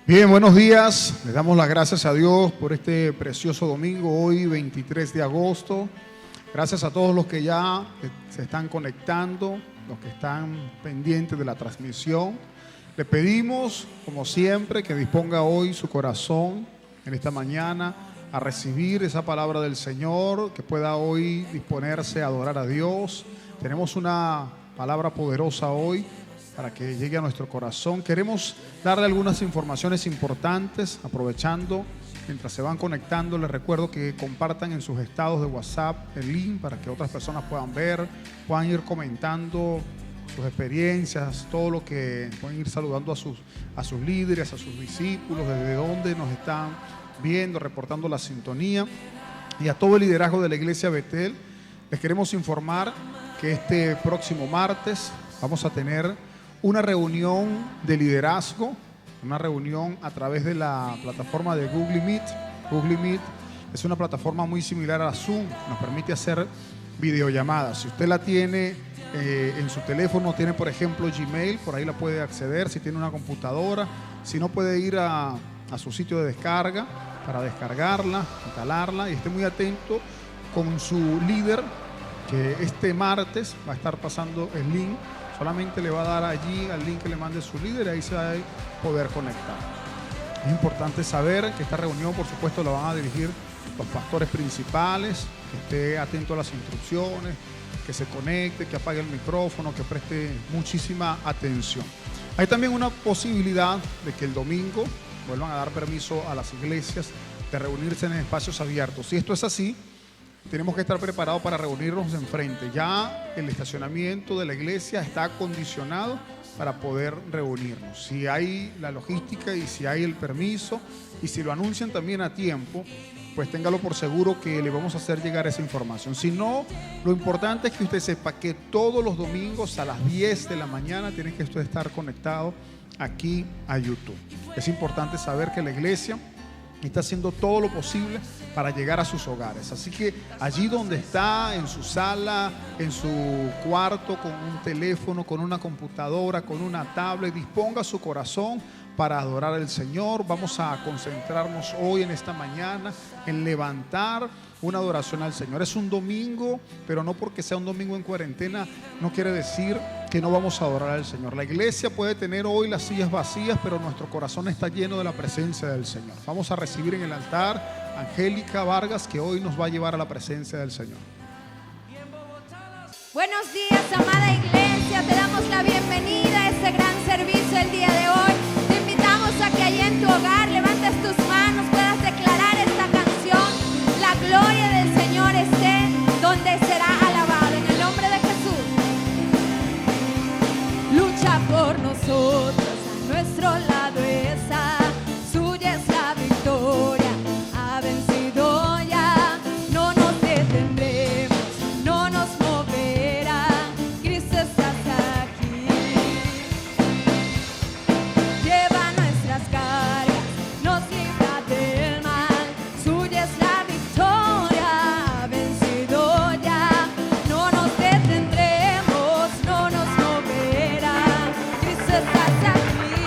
Bien, buenos días. Les damos las gracias a Dios por este precioso domingo, hoy 23 de agosto. Gracias a todos los que ya se están conectando, los que están pendientes de la transmisión. Le pedimos, como siempre, que disponga hoy su corazón en esta mañana a recibir esa palabra del Señor, que pueda hoy disponerse a adorar a Dios. Tenemos una palabra poderosa hoy para que llegue a nuestro corazón. Queremos darle algunas informaciones importantes, aprovechando, mientras se van conectando, les recuerdo que compartan en sus estados de WhatsApp el link para que otras personas puedan ver, puedan ir comentando sus experiencias, todo lo que pueden ir saludando a sus líderes, a sus discípulos, desde dónde nos están viendo, reportando la sintonía, y a todo el liderazgo de la Iglesia Betel. Les queremos informar que este próximo martes vamos a tener una reunión de liderazgo, una reunión a través de la plataforma de Google Meet. Google Meet es una plataforma muy similar a Zoom, nos permite hacer videollamadas. Si usted la tiene en su teléfono, tiene por ejemplo Gmail, por ahí la puede acceder. Si tiene una computadora, si no, puede ir a su sitio de descarga para descargarla, instalarla, y esté muy atento con su líder, que este martes va a estar pasando el link. Solamente le va a dar allí al link que le mande su líder y ahí se va a poder conectar. Es importante saber que esta reunión, por supuesto, la van a dirigir los pastores principales, que esté atento a las instrucciones, que se conecte, que apague el micrófono, que preste muchísima atención. Hay también una posibilidad de que el domingo vuelvan a dar permiso a las iglesias de reunirse en espacios abiertos. Si esto es así, tenemos que estar preparados para reunirnos enfrente. Ya el estacionamiento de la iglesia está acondicionado para poder reunirnos. Si hay la logística y si hay el permiso y si lo anuncian también a tiempo, pues téngalo por seguro que le vamos a hacer llegar esa información. Si no, lo importante es que usted sepa que todos los domingos a las 10 de la mañana tiene que usted estar conectado aquí a YouTube. Es importante saber que la iglesia está haciendo todo lo posible para llegar a sus hogares. Así que allí donde está, en su sala, en su cuarto, con un teléfono, con una computadora, con una tablet, disponga su corazón para adorar al Señor. Vamos a concentrarnos hoy en esta mañana en levantar una adoración al Señor. Es un domingo, pero no porque sea un domingo en cuarentena, no quiere decir que no vamos a adorar al Señor. La iglesia puede tener hoy las sillas vacías, pero nuestro corazón está lleno de la presencia del Señor. Vamos a recibir en el altar a Angélica Vargas, que hoy nos va a llevar a la presencia del Señor. Buenos días, amada iglesia. Te damos la bienvenida a este gran servicio el día de hoy. Te invitamos a que allí en tu hogar levantes tus manos, puedas declarar esta canción. La gloria del Señor esté donde será alabado. En el nombre de Jesús. Lucha por nosotros, a nuestro lado está. Suya es la victoria, ha vencido ya. No nos detendremos, no nos moverá. Cristo está aquí. Lleva nuestras cargas, nos libra del mal. Suya es la victoria, ha vencido ya. No nos detendremos, no nos moverá. Cristo está aquí.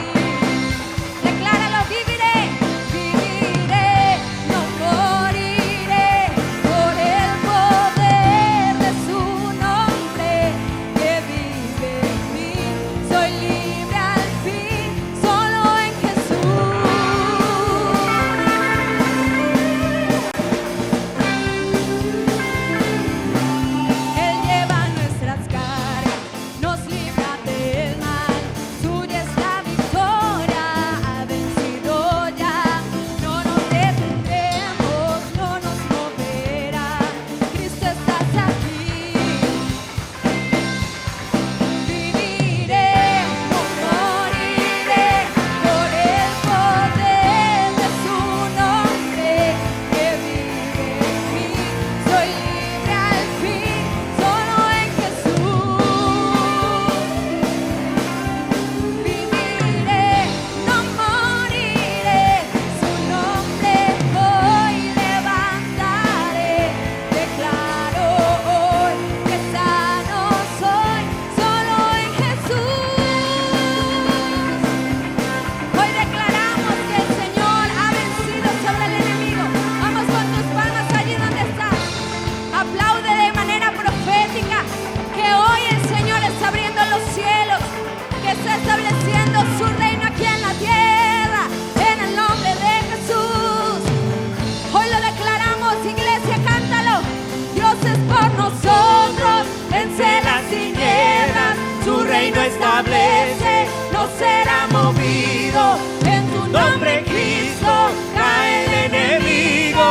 nombre Cristo cae el enemigo.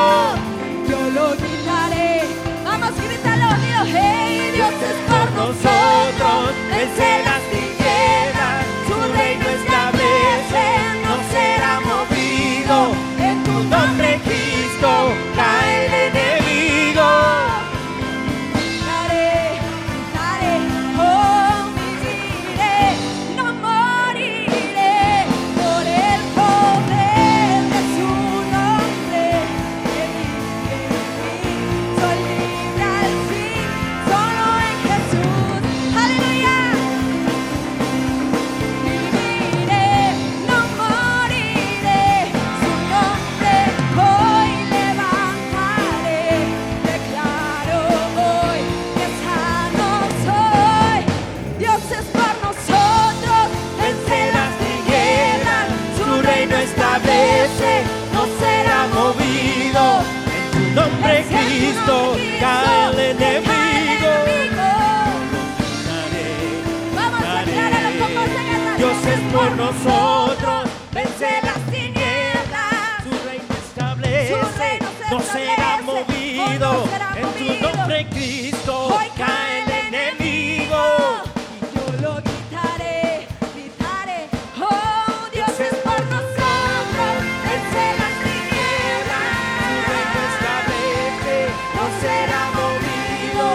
Yo lo gritaré. Vamos, grítalo, dilo, hey, Dios es por Nosotros vence las tinieblas, su reino establece, no será movido. En tu nombre Cristo cae el enemigo. Gritaré, gritaré, oh, viviré, no moriré por el poder de su nombre. Que vive en mí, soy libre al fin, solo en Jesús. Aleluya. Viviré, no moriré, su nombre hoy levantaré. Declaro hoy que sano soy. Dios es por nosotros, Vence las tinieblas, su reino establece, no será movido. En tu nombre Cristo cae el enemigo. Vamos a declararlo con voz de guerra. Dios es por nosotros, vence las tinieblas, su reino establece, no será movido. En tu nombre Cristo cae el enemigo. Yo lo gritaré, gritaré, oh, Dios es por nosotros, vence las tinieblas, Su reino establece, no será movido.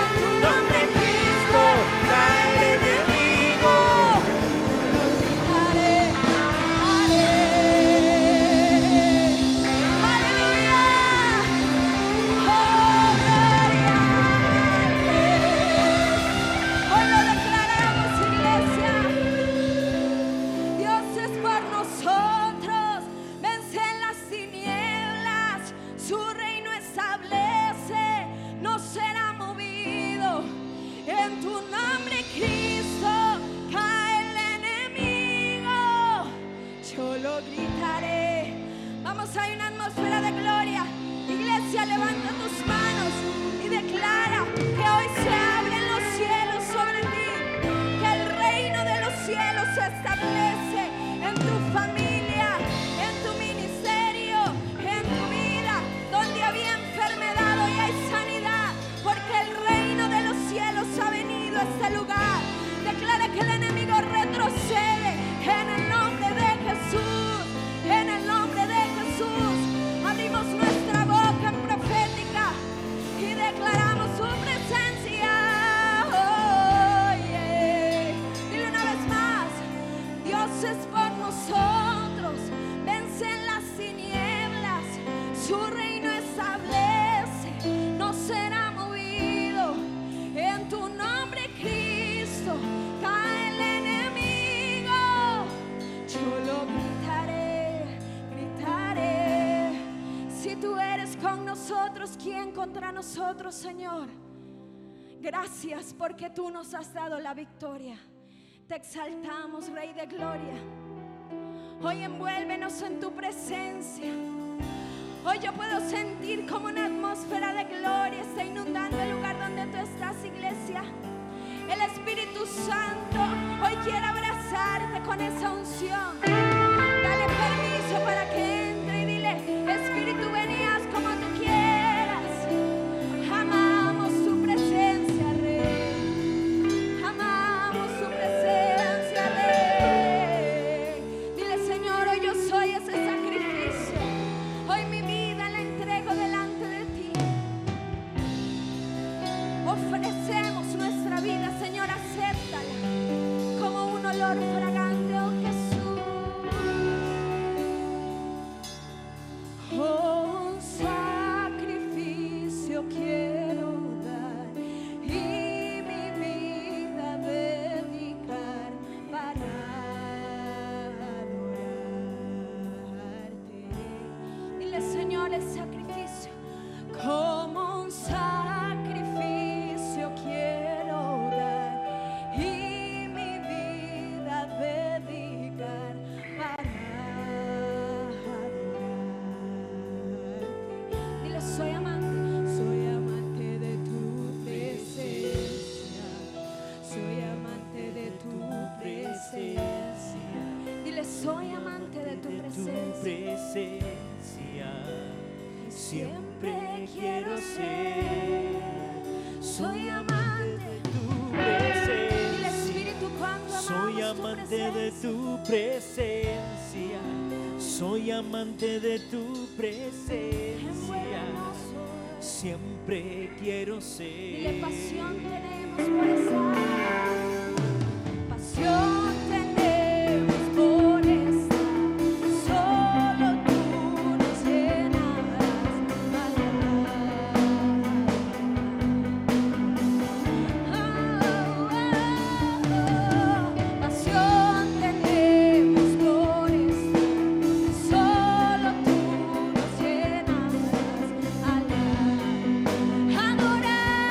En tu nombre Cristo cae el enemigo. gritaré, aleluya, oh, gloria. Hoy lo declaramos, iglesia. Dios es por nosotros, vence las tinieblas, su reino establece, no será movido. En tu nombre, Cristo, cae el enemigo. Yo lo gritaré. Vamos, hay una atmósfera de gloria. Iglesia, levanta tus manos y declara que hoy se abren los cielos sobre ti, que el reino de los cielos se establece en tu familia, en tu ministerio, en tu vida. Donde había enfermedad, hoy hay sanidad, porque el reino de los cielos ha venido a este lugar. Declara que el enemigo retrocede en el nombre de Jesús, en el nombre de Jesús. Abrimos nuestra boca en profética y declaramos su presencia. Oh, yeah. Dile una vez más, Dios es por nosotros, vencen las tinieblas, su reino establece, no será movido. En tu nombre, Cristo, cae el enemigo. Yo lo gritaré, gritaré. Si tú eres con nosotros, ¿quién contra nosotros, Señor? Gracias porque tú nos has dado la victoria. Te exaltamos, Rey de Gloria. Hoy envuélvenos en tu presencia. Hoy yo puedo sentir como una atmósfera de gloria está inundando el lugar donde tú estás, iglesia. El Espíritu Santo hoy quiere abrazarte con esa unción. Dale permiso para que entre y dile: Espíritu, ven y haz como tú quieras. Amamos tu presencia, Rey. Amamos tu presencia, Rey. Dile: Señor, hoy yo soy ese sacrificio. Hoy mi vida la entrego delante de ti. Ofrecemos nuestra vida, Señor, acéptala como un olor fragante, oh Jesús. Oh, un sacrificio quiero dar y mi vida dedicar para adorarte. Dile: Señor, el sacrificio, como un sacrificio quiero dar y mi vida dedicar para adorarte. Dile: soy amante de tu presencia, soy amante de tu presencia. Dile: soy amante de tu presencia. amante de tu presencia. Soy amante de tu presencia. Siempre quiero ser. Dile, pasión tenemos por estar. Pasión tenemos por estar. Solo tú nos llenarás. Pasión tenemos por estar. Solo tú nos llenarás. Adorarte.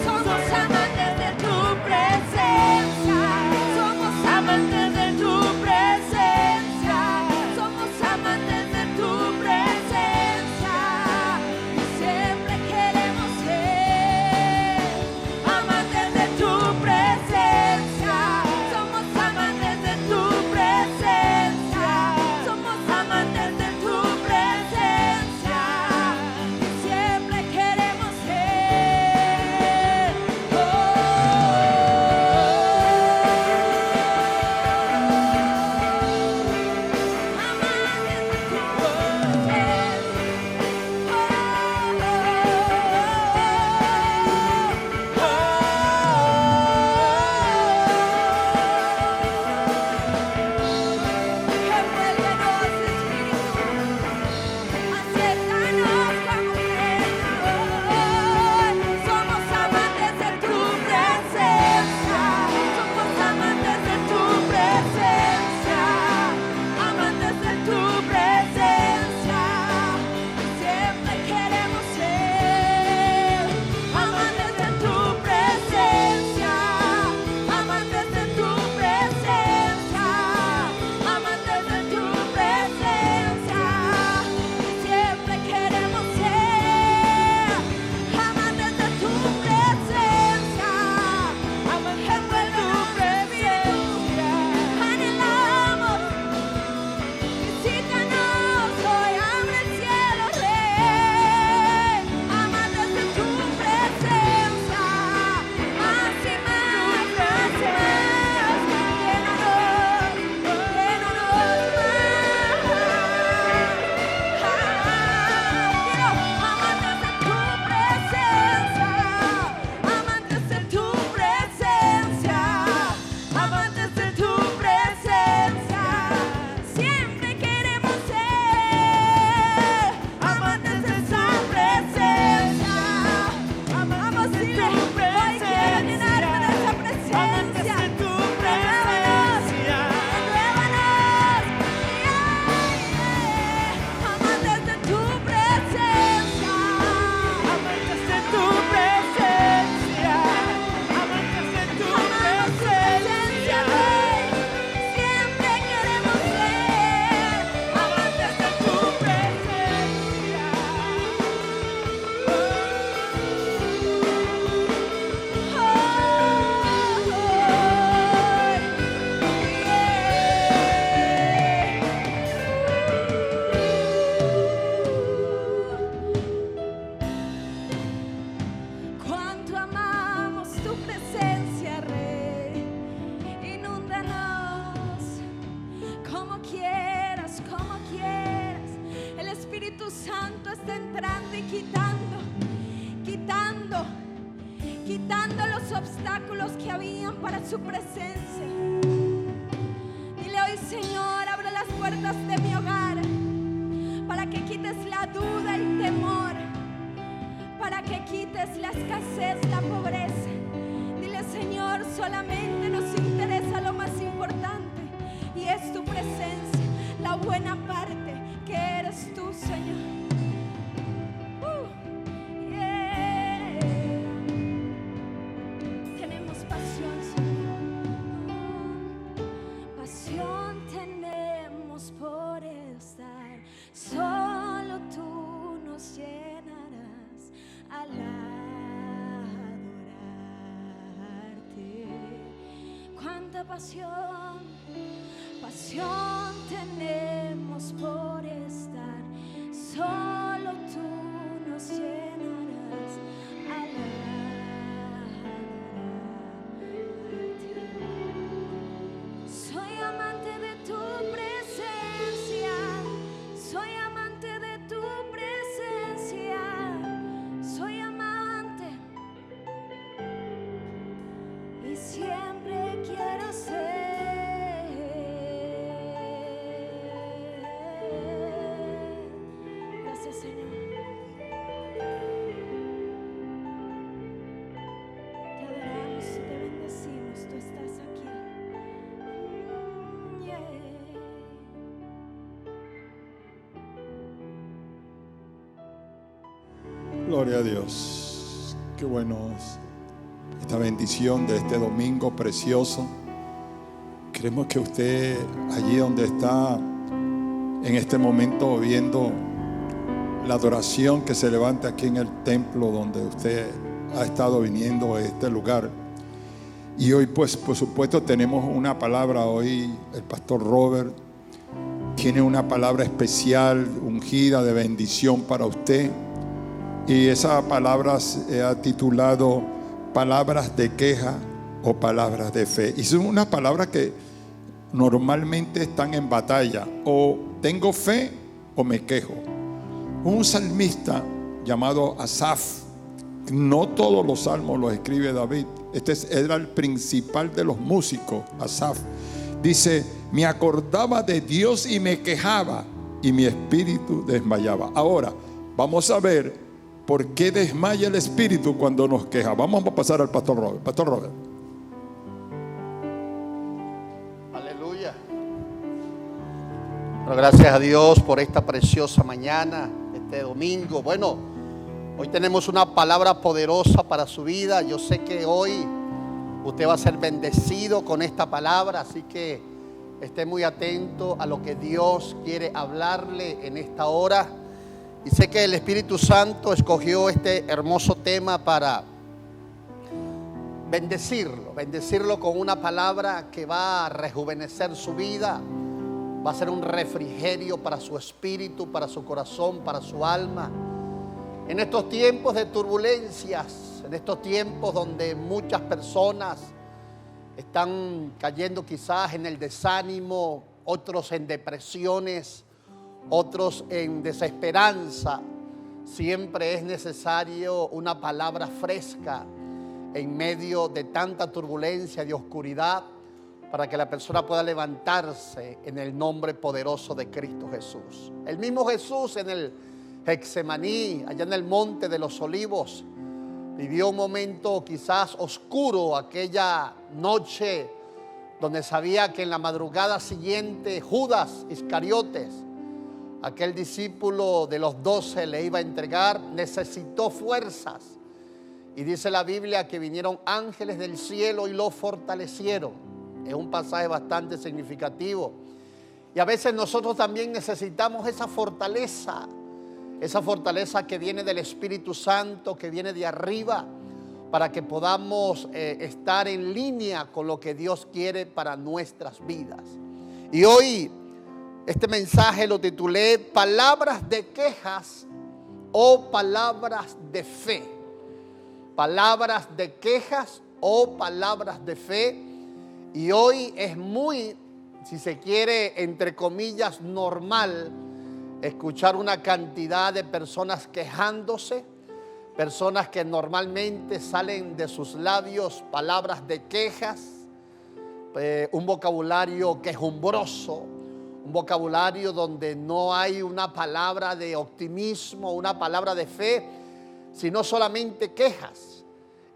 Somos amantes de tu presencia. Somos amantes de tu presencia. Somos amantes de tu presencia. Siempre queremos ser amantes de tu presencia. Somos amantes de tu presencia. Somos amantes de tu presencia. Siempre queremos ser. Amantes de tu Envuélvenos, Espíritu, acéptanos como Señor. Somos amantes de tu presencia. Somos amantes de tu presencia. Amantes de tu presencia. Siempre queremos ser amantes de tu presencia. Amantes de tu presencia. Amantes de tu presencia. Siempre queremos ser amantes de tu presencia. Amantes de tu presencia. Anhelamos. Visítanos hoy, abre el cielo, Rey. Amantes de tu presencia. Más y más, más y más. Llénanos, llénanos más. Amantes de tu presencia. Amantes de tu presencia. Amantes de tu presencia. Siempre queremos ser amantes de esa presencia. Vamos, dile, hoy quiero llenarme de esa presencia. Amantes de tu presencia. Renuévanos. Amantes de tu presencia. Amantes de tu presencia. Amantes de tu Amamos tu presencia, presencia. Rey. Siempre queremos ser amantes de tu presencia. Cuánto amamos tu presencia, Rey. Inúndanos como quieras, como quieras. El Espíritu Santo está entrando y quitando los obstáculos que habían para su presencia. Dile hoy, Señor, abre las puertas de mi hogar para que quites la duda y temor, para que quites la escasez, la pobreza. Dile, Señor, solamente nos interesa lo más importante, y es tu presencia, la buena parte que eres tú, Señor. Yeah. Tenemos pasión, Señor. Pasión tenemos por estar. Solo tú nos llenarás al adorarte. Cuánta pasión, pasión tenemos por estar. Solo tú nos llenarás al adorarte. y siempre quiero ser. Gracias, Señor. Te adoramos y te bendecimos. Tú estás aquí. Yeah. Gloria a Dios. Qué bueno es esta bendición de este domingo precioso. Queremos que usted, allí donde está, en este momento viendo la adoración que se levanta aquí en el templo donde usted ha estado viniendo a este lugar. Y hoy, pues, por supuesto, tenemos una palabra. Hoy el pastor Robert tiene una palabra especial, ungida de bendición para usted. Y esa palabra se ha titulado palabras de queja o palabras de fe. Y son unas palabras que normalmente están en batalla. O tengo fe o me quejo. Un salmista llamado Asaf, no todos los salmos los escribe David. Este era el principal de los músicos, Asaf. Dice, me acordaba de Dios y me quejaba y mi espíritu desmayaba. Ahora, vamos a ver ¿por qué desmaya el espíritu cuando nos queja? Vamos a pasar al pastor Robert. Pastor Robert. Aleluya. Bueno, gracias a Dios por esta preciosa mañana, este domingo. Bueno, hoy tenemos una palabra poderosa para su vida. Yo sé que hoy usted va a ser bendecido con esta palabra, así que esté muy atento a lo que Dios quiere hablarle en esta hora. Y sé que el Espíritu Santo escogió este hermoso tema para bendecirlo con una palabra que va a rejuvenecer su vida, va a ser un refrigerio para su espíritu, para su corazón, para su alma. En estos tiempos de turbulencias, en estos tiempos donde muchas personas están cayendo quizás en el desánimo, otros en depresiones, otros en desesperanza, siempre es necesario una palabra fresca en medio de tanta turbulencia, de oscuridad, para que la persona pueda levantarse en el nombre poderoso de Cristo Jesús. El mismo Jesús en el Getsemaní, allá en el Monte de los Olivos, vivió un momento quizás oscuro aquella noche, donde sabía que en la madrugada siguiente Judas Iscariotes, aquel discípulo de los 12, le iba a entregar, necesitó fuerzas. Y dice la Biblia que vinieron ángeles del cielo y lo fortalecieron. Es un pasaje bastante significativo. Y a veces nosotros también necesitamos esa fortaleza que viene del Espíritu Santo, que viene de arriba, para que podamos estar en línea con lo que Dios quiere para nuestras vidas. Y hoy este mensaje lo titulé palabras de quejas o palabras de fe. Palabras de quejas o palabras de fe. Y hoy es muy, si se quiere, entre comillas, normal escuchar una cantidad de personas quejándose, personas que normalmente salen de sus labios palabras de quejas, un vocabulario quejumbroso, un vocabulario donde no hay una palabra de optimismo, una palabra de fe, sino solamente quejas.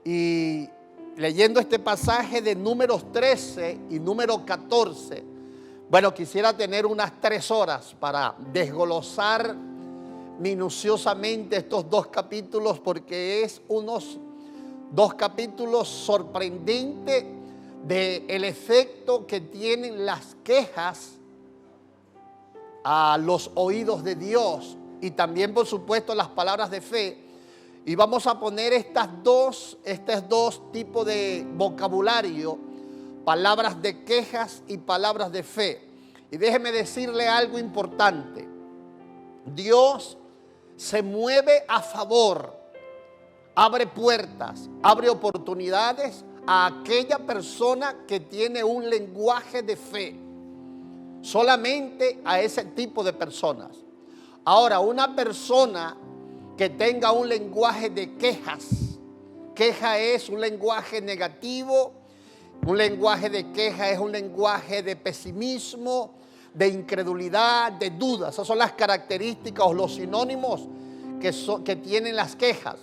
Y leyendo este pasaje de Números 13 y Número 14, bueno, quisiera tener unas 3 horas para desglosar minuciosamente estos 2 capítulos, porque es unos 2 capítulos sorprendentes del efecto que tienen las quejas a los oídos de Dios, y también por supuesto las palabras de fe. Y vamos a poner estos dos tipos de vocabulario, palabras de quejas y palabras de fe. Y déjeme decirle algo importante: Dios se mueve a favor, abre puertas, abre oportunidades a aquella persona que tiene un lenguaje de fe. Solamente a ese tipo de personas. Ahora, una persona que tenga un lenguaje de quejas, queja es un lenguaje negativo, Un lenguaje de queja es un lenguaje de pesimismo, de incredulidad, de dudas. Esas son las características o los sinónimos que tienen las quejas.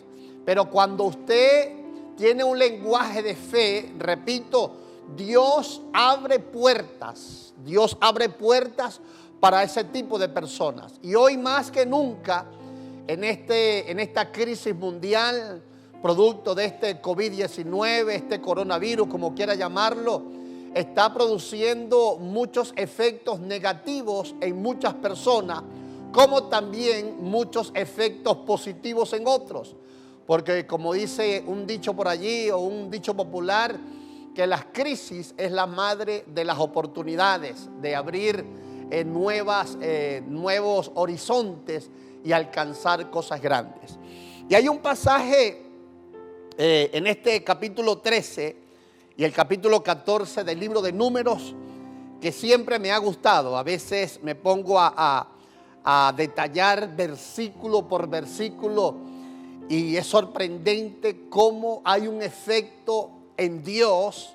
Pero cuando usted tiene un lenguaje de fe, repito, Dios abre puertas. Dios abre puertas para ese tipo de personas. Y hoy más que nunca, en esta crisis mundial, producto de este COVID-19, este coronavirus, como quiera llamarlo, está produciendo muchos efectos negativos en muchas personas, como también muchos efectos positivos en otros. Porque como dice un dicho por allí o un dicho popular, que la crisis es la madre de las oportunidades, de abrir nuevos horizontes y alcanzar cosas grandes. Y hay un pasaje en este capítulo 13 y el capítulo 14 del libro de Números que siempre me ha gustado. A veces me pongo a detallar versículo por versículo y es sorprendente cómo hay un efecto en Dios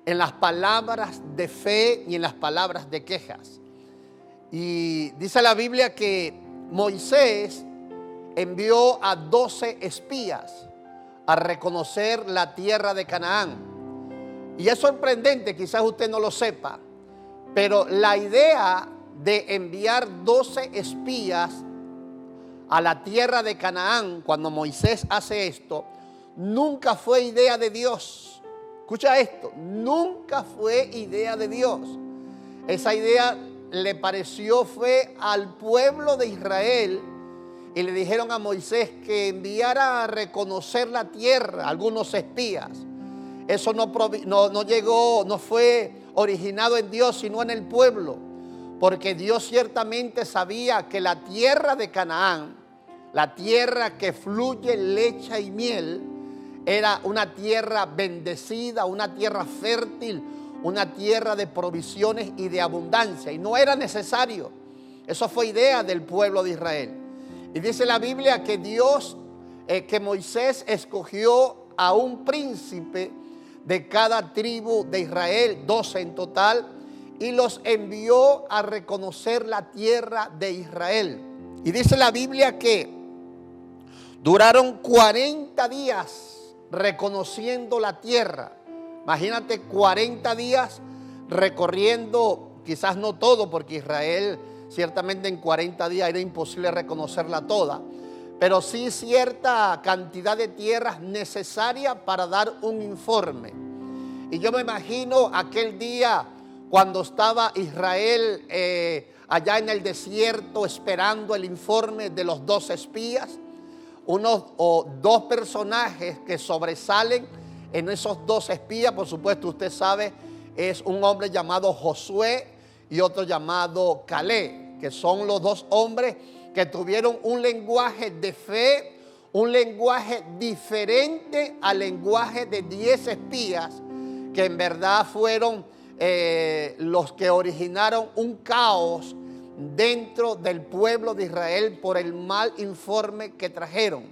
en las palabras de fe y en las palabras de quejas. Y dice la Biblia que Moisés envió a 12 espías a reconocer la tierra de Canaán. Y es sorprendente, quizás usted no lo sepa, pero la idea de enviar 12 espías a la tierra de Canaán, cuando Moisés hace esto, nunca fue idea de Dios. Escucha esto, nunca fue idea de Dios. Esa idea le pareció fue al pueblo de Israel. Y le dijeron a Moisés que enviara a reconocer la tierra, algunos espías. Eso no llegó, no fue originado en Dios, sino en el pueblo. Porque Dios ciertamente sabía que la tierra de Canaán, la tierra que fluye leche y miel, era una tierra bendecida, una tierra fértil, una tierra de provisiones y de abundancia. Y no era necesario. Eso fue idea del pueblo de Israel. Y dice la Biblia que que Moisés escogió a un príncipe de cada tribu de Israel, 12 en total, y los envió a reconocer la tierra de Israel. Y dice la Biblia que duraron 40 días reconociendo la tierra. Imagínate 40 días recorriendo, quizás no todo, porque Israel ciertamente en 40 días era imposible reconocerla toda, pero sí cierta cantidad de tierras necesaria para dar un informe. Y yo me imagino aquel día cuando estaba Israel allá en el desierto esperando el informe de los 12 espías, dos personajes que sobresalen en esos 12 espías, por supuesto usted sabe, es un hombre llamado Josué y otro llamado Caleb, que son los dos hombres que tuvieron un lenguaje de fe, un lenguaje diferente al lenguaje de 10 espías, que en verdad fueron los que originaron un caos dentro del pueblo de Israel por el mal informe que trajeron.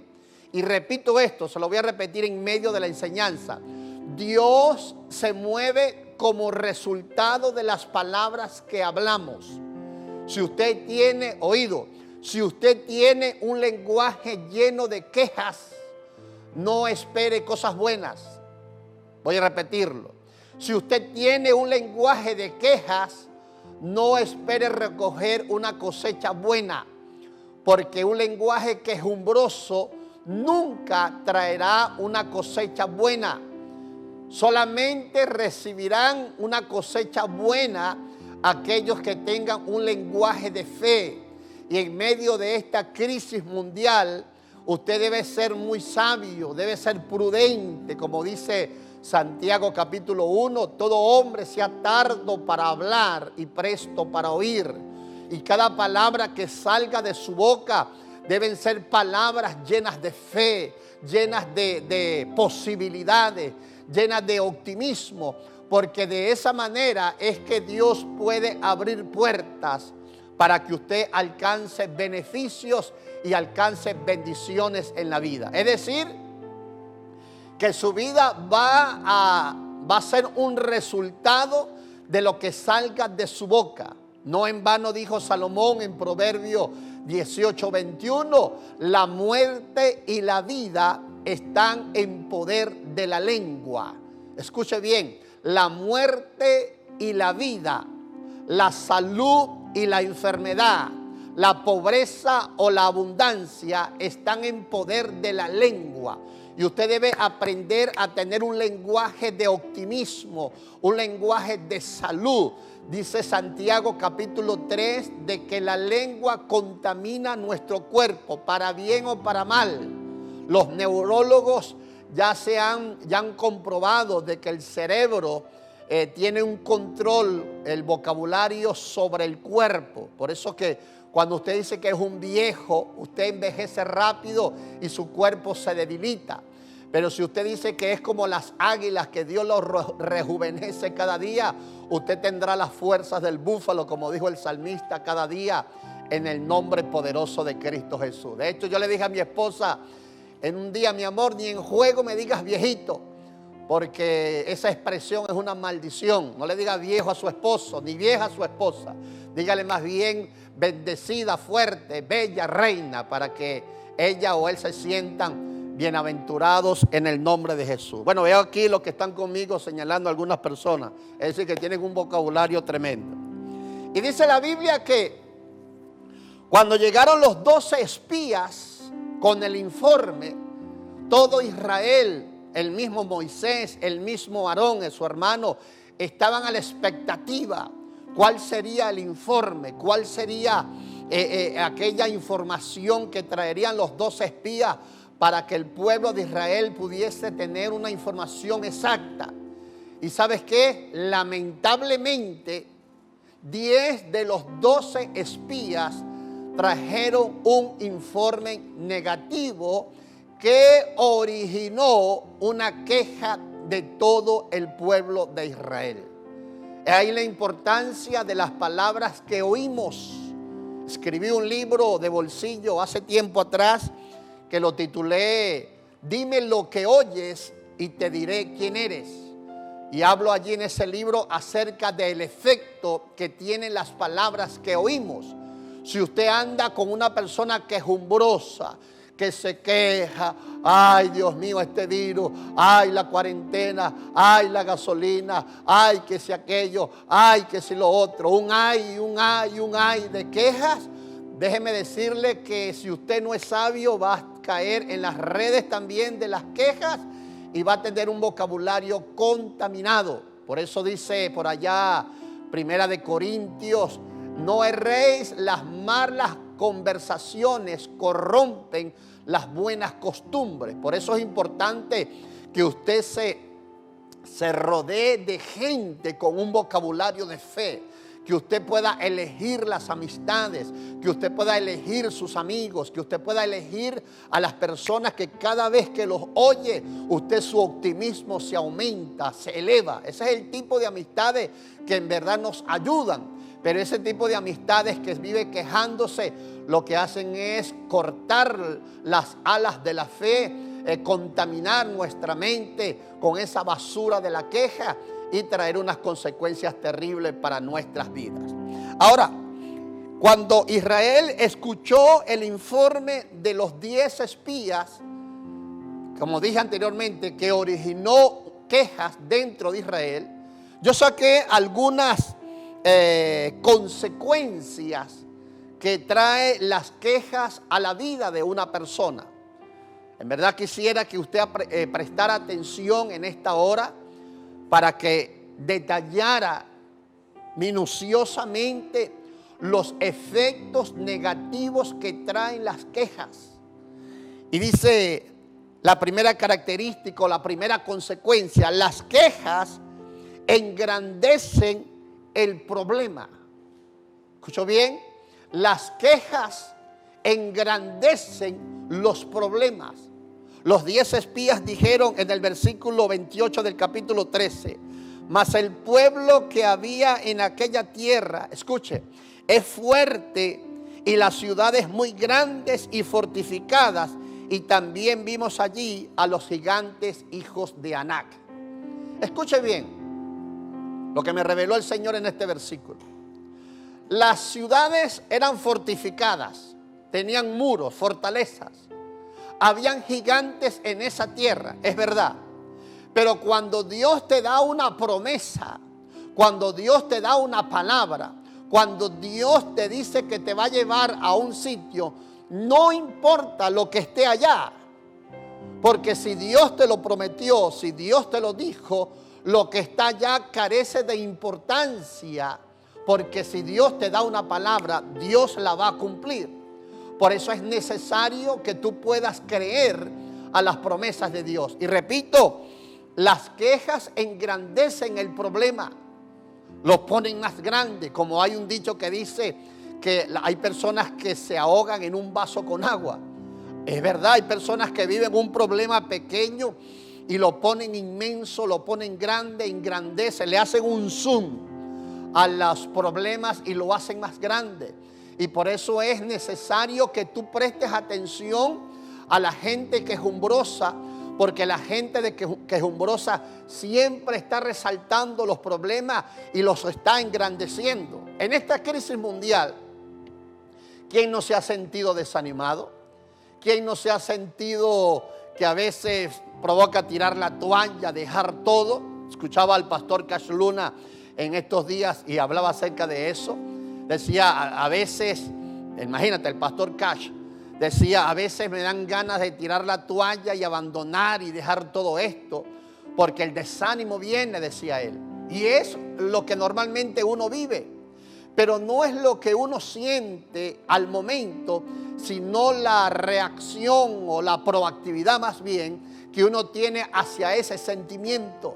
Y repito esto, se lo voy a repetir en medio de la enseñanza. Dios se mueve como resultado de las palabras que hablamos. Si usted tiene oído, si usted tiene un lenguaje lleno de quejas, no espere cosas buenas. Voy a repetirlo. Si usted tiene un lenguaje de quejas, no espere recoger una cosecha buena, porque un lenguaje quejumbroso nunca traerá una cosecha buena. Solamente recibirán una cosecha buena aquellos que tengan un lenguaje de fe. Y en medio de esta crisis mundial, usted debe ser muy sabio, debe ser prudente, como dice Santiago capítulo 1, todo hombre sea tardo para hablar y presto para oír. Y cada palabra que salga de su boca deben ser palabras llenas de fe, llenas de posibilidades, llenas de optimismo, porque de esa manera es que Dios puede abrir puertas para que usted alcance beneficios y alcance bendiciones en la vida. Es decir, que su vida va va a ser un resultado de lo que salga de su boca. No en vano dijo Salomón en Proverbios 18:21, la muerte y la vida están en poder de la lengua. Escuche bien, la muerte y la vida, la salud y la enfermedad, la pobreza o la abundancia están en poder de la lengua. Y usted debe aprender a tener un lenguaje de optimismo, un lenguaje de salud. Dice Santiago capítulo 3 de que la lengua contamina nuestro cuerpo, para bien o para mal. Los neurólogos ya han comprobado de que el cerebro tiene un control, el vocabulario sobre el cuerpo. Por eso que cuando usted dice que es un viejo, usted envejece rápido y su cuerpo se debilita. Pero si usted dice que es como las águilas, que Dios los rejuvenece cada día, usted tendrá las fuerzas del búfalo, como dijo el salmista, cada día, en el nombre poderoso de Cristo Jesús. De hecho, yo le dije a mi esposa en un día, mi amor, ni en juego me digas viejito, porque esa expresión es una maldición. No le diga viejo a su esposo, ni vieja a su esposa. Dígale más bien bendecida, fuerte, bella reina, para que ella o él se sientan bienaventurados en el nombre de Jesús. Bueno, veo aquí los que están conmigo señalando a algunas personas, es decir, que tienen un vocabulario tremendo. Y dice la Biblia que cuando llegaron los 12 espías con el informe, todo Israel, el mismo Moisés, el mismo Aarón, su hermano, estaban a la expectativa. ¿Cuál sería el informe? ¿Cuál sería aquella información que traerían los 12 espías para que el pueblo de Israel pudiese tener una información exacta? ¿Y sabes qué? Lamentablemente, 10 de los 12 espías trajeron un informe negativo que originó una queja de todo el pueblo de Israel. Ahí la importancia de las palabras que oímos. Escribí un libro de bolsillo hace tiempo atrás que lo titulé Dime lo que oyes y te diré quién eres. Y hablo allí en ese libro acerca del efecto que tienen las palabras que oímos. Si usted anda con una persona quejumbrosa, que se queja, ay Dios mío, este virus, ay la cuarentena, ay la gasolina, ay que si aquello, ay que si lo otro, un ay de quejas, déjeme decirle que si usted no es sabio va a caer en las redes también de las quejas y va a tener un vocabulario contaminado. Por eso dice por allá, Primera de Corintios, no erréis, las malas conversaciones corrompen las buenas costumbres. Por eso es importante que usted se rodee de gente con un vocabulario de fe, que usted pueda elegir las amistades, que usted pueda elegir sus amigos, que usted pueda elegir a las personas que cada vez que los oye, usted su optimismo se aumenta, se eleva. Ese es el tipo de amistades que en verdad nos ayudan. Pero ese tipo de amistades que vive quejándose, lo que hacen es cortar las alas de la fe, contaminar nuestra mente con esa basura de la queja y traer unas consecuencias terribles para nuestras vidas. Ahora, cuando Israel escuchó el informe de los 10 espías, como dije anteriormente, que originó quejas dentro de Israel, yo saqué algunas consecuencias que trae las quejas a la vida de una persona. En verdad quisiera que usted prestara atención en esta hora para que detallara minuciosamente los efectos negativos que traen las quejas. Y dice la primera característica, la primera consecuencia: las quejas engrandecen el problema. ¿Escuchó bien? Las quejas engrandecen los problemas. Los 10 espías dijeron en el versículo 28 del capítulo 13: mas el pueblo que había en aquella tierra, escuche, es fuerte y las ciudades muy grandes y fortificadas, y también vimos allí a los gigantes hijos de Anac. Escuche bien lo que me reveló el Señor en este versículo. Las ciudades eran fortificadas, tenían muros, fortalezas. Habían gigantes en esa tierra, es verdad. Pero cuando Dios te da una promesa, cuando Dios te da una palabra, cuando Dios te dice que te va a llevar a un sitio, no importa lo que esté allá. Porque si Dios te lo prometió, si Dios te lo dijo, lo que está allá carece de importancia. Porque si Dios te da una palabra, Dios la va a cumplir. Por eso es necesario que tú puedas creer a las promesas de Dios. Y repito, las quejas engrandecen el problema, lo ponen más grande. Como hay un dicho que dice que hay personas que se ahogan en un vaso con agua. Es verdad, hay personas que viven un problema pequeño y lo ponen inmenso, lo ponen grande, engrandece, le hacen un zoom a los problemas y lo hacen más grande. Y por eso es necesario que tú prestes atención a la gente quejumbrosa, porque la gente de quejumbrosa siempre está resaltando los problemas y los está engrandeciendo. En esta crisis mundial, ¿quién no se ha sentido desanimado? ¿Quién no se ha sentido que a veces provoca tirar la toalla, dejar todo? Escuchaba al pastor Cash Luna en estos días y hablaba acerca de eso. Decía, a veces, imagínate, el pastor Cash decía, a veces me dan ganas de tirar la toalla y abandonar y dejar todo esto, porque el desánimo viene, decía él. Y es lo que normalmente uno vive, pero no es lo que uno siente al momento, sino la reacción o la proactividad más bien que uno tiene hacia ese sentimiento.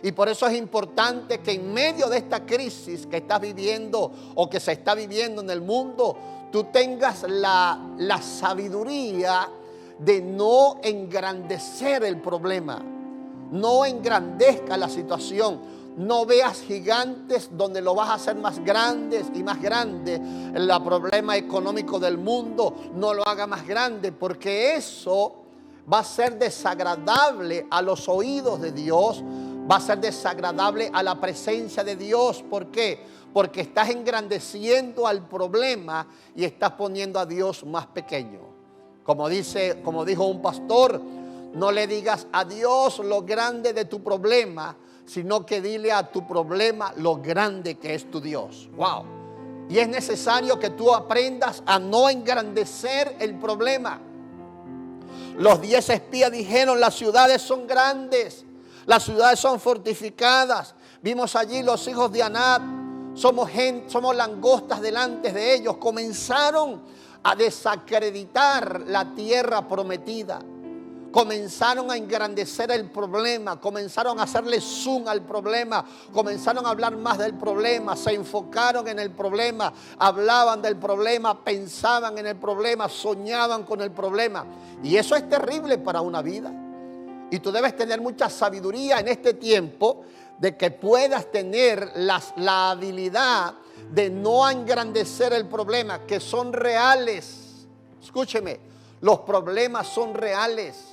Y por eso es importante que en medio de esta crisis que estás viviendo o que se está viviendo en el mundo, tú tengas la sabiduría de no engrandecer el problema. No engrandezca la situación. No veas gigantes donde lo vas a hacer más grandes y más grande. El problema económico del mundo no lo haga más grande, porque eso va a ser desagradable a los oídos de Dios. Va a ser desagradable a la presencia de Dios. ¿Por qué? Porque estás engrandeciendo al problema y estás poniendo a Dios más pequeño. Como dijo un pastor, no le digas a Dios lo grande de tu problema, sino que dile a tu problema lo grande que es tu Dios. ¡Wow! Y es necesario que tú aprendas a no engrandecer el problema. Los 10 espías dijeron, las ciudades son grandes, las ciudades son fortificadas. Vimos allí los hijos de Anac, somos langostas delante de ellos. Comenzaron a desacreditar la tierra prometida. Comenzaron a engrandecer el problema, comenzaron a hacerle zoom al problema, comenzaron a hablar más del problema, se enfocaron en el problema, hablaban del problema, pensaban en el problema, soñaban con el problema. Y eso es terrible para una vida. Y tú debes tener mucha sabiduría en este tiempo de que puedas tener la habilidad de no engrandecer el problema, que son reales. Escúcheme, los problemas son reales.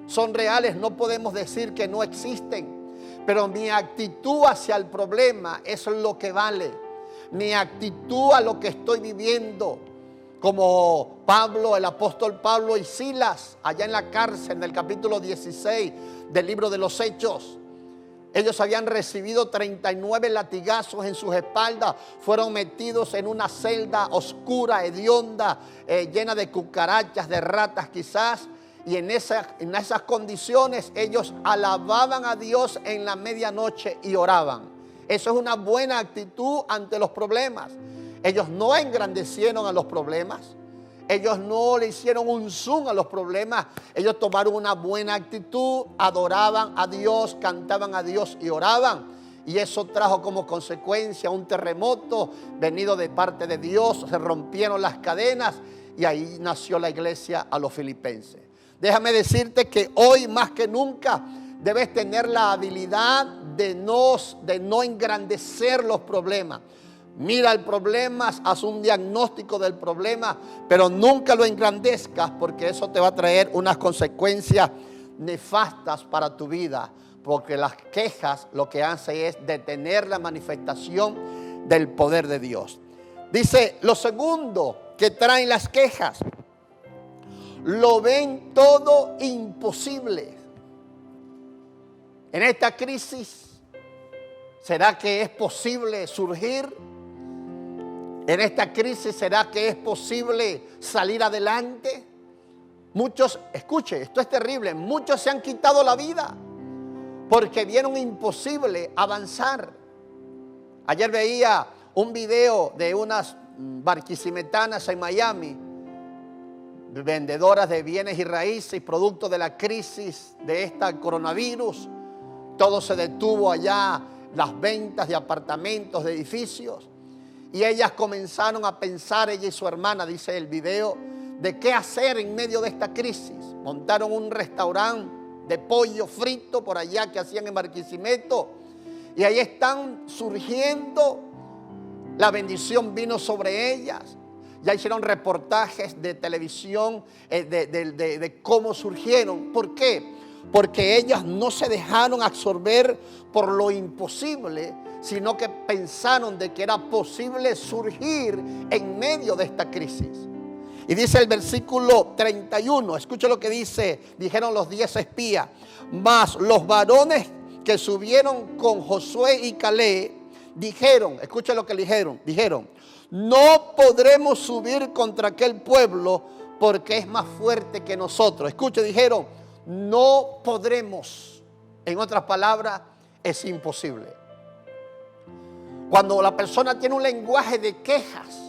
Son reales, no podemos decir que no existen. Pero mi actitud hacia el problema es lo que vale. Mi actitud a lo que estoy viviendo. Como Pablo, el apóstol Pablo y Silas, allá en la cárcel, en el capítulo 16 del libro de los Hechos. Ellos habían recibido 39 latigazos en sus espaldas. Fueron metidos en una celda oscura, hedionda, llena de cucarachas, de ratas quizás. Y en esas condiciones ellos alababan a Dios en la medianoche y oraban. Eso es una buena actitud ante los problemas. Ellos no engrandecieron a los problemas. Ellos no le hicieron un zoom a los problemas. Ellos tomaron una buena actitud, adoraban a Dios, cantaban a Dios y oraban. Y eso trajo como consecuencia un terremoto venido de parte de Dios. Se rompieron las cadenas y ahí nació la iglesia a los filipenses. Déjame decirte que hoy más que nunca debes tener la habilidad de no engrandecer los problemas. Mira el problema, haz un diagnóstico del problema, pero nunca lo engrandezcas, porque eso te va a traer unas consecuencias nefastas para tu vida. porque las quejas lo que hacen es detener la manifestación del poder de Dios. Dice, lo segundo que traen las quejas, lo ven todo imposible. En esta crisis, ¿será que es posible surgir? En esta crisis, ¿será que es posible salir adelante? Muchos, escuche, esto es terrible, muchos se han quitado la vida porque vieron imposible avanzar. Ayer veía un video de unas barquisimetanas en Miami, vendedoras de bienes y raíces, producto de la crisis de esta coronavirus. Todo se detuvo allá, las ventas de apartamentos, de edificios. Y ellas comenzaron a pensar, ella y su hermana, dice el video, de qué hacer en medio de esta crisis. Montaron un restaurante de pollo frito por allá que hacían en Barquisimeto. Y ahí están surgiendo. La bendición vino sobre ellas. Ya hicieron reportajes de televisión de cómo surgieron. ¿Por qué? Porque ellas no se dejaron absorber por lo imposible, sino que pensaron de que era posible surgir en medio de esta crisis. Y dice el versículo 31, escucha lo que dice, dijeron los 10 espías, mas los varones que subieron con Josué y Caleb, dijeron, escucha lo que dijeron, no podremos subir contra aquel pueblo porque es más fuerte que nosotros. Escucha, dijeron, no podremos. En otras palabras, es imposible. Cuando la persona tiene un lenguaje de quejas,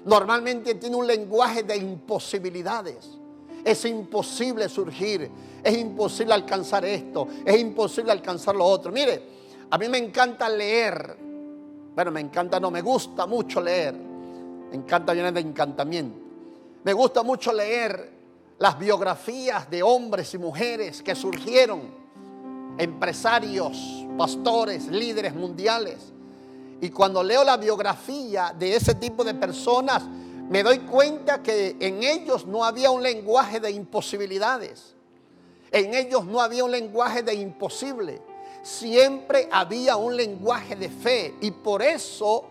normalmente tiene un lenguaje de imposibilidades. Es imposible surgir, es imposible alcanzar esto, es imposible alcanzar lo otro. Mire, a mí me encanta leer. Bueno, me gusta mucho leer. Me encanta, viene de encantamiento. Me gusta mucho leer las biografías de hombres y mujeres que surgieron, empresarios, pastores, líderes mundiales. Y cuando leo la biografía de ese tipo de personas, me doy cuenta que en ellos no había un lenguaje de imposibilidades. En ellos no había un lenguaje de imposible. Siempre había un lenguaje de fe. Y por eso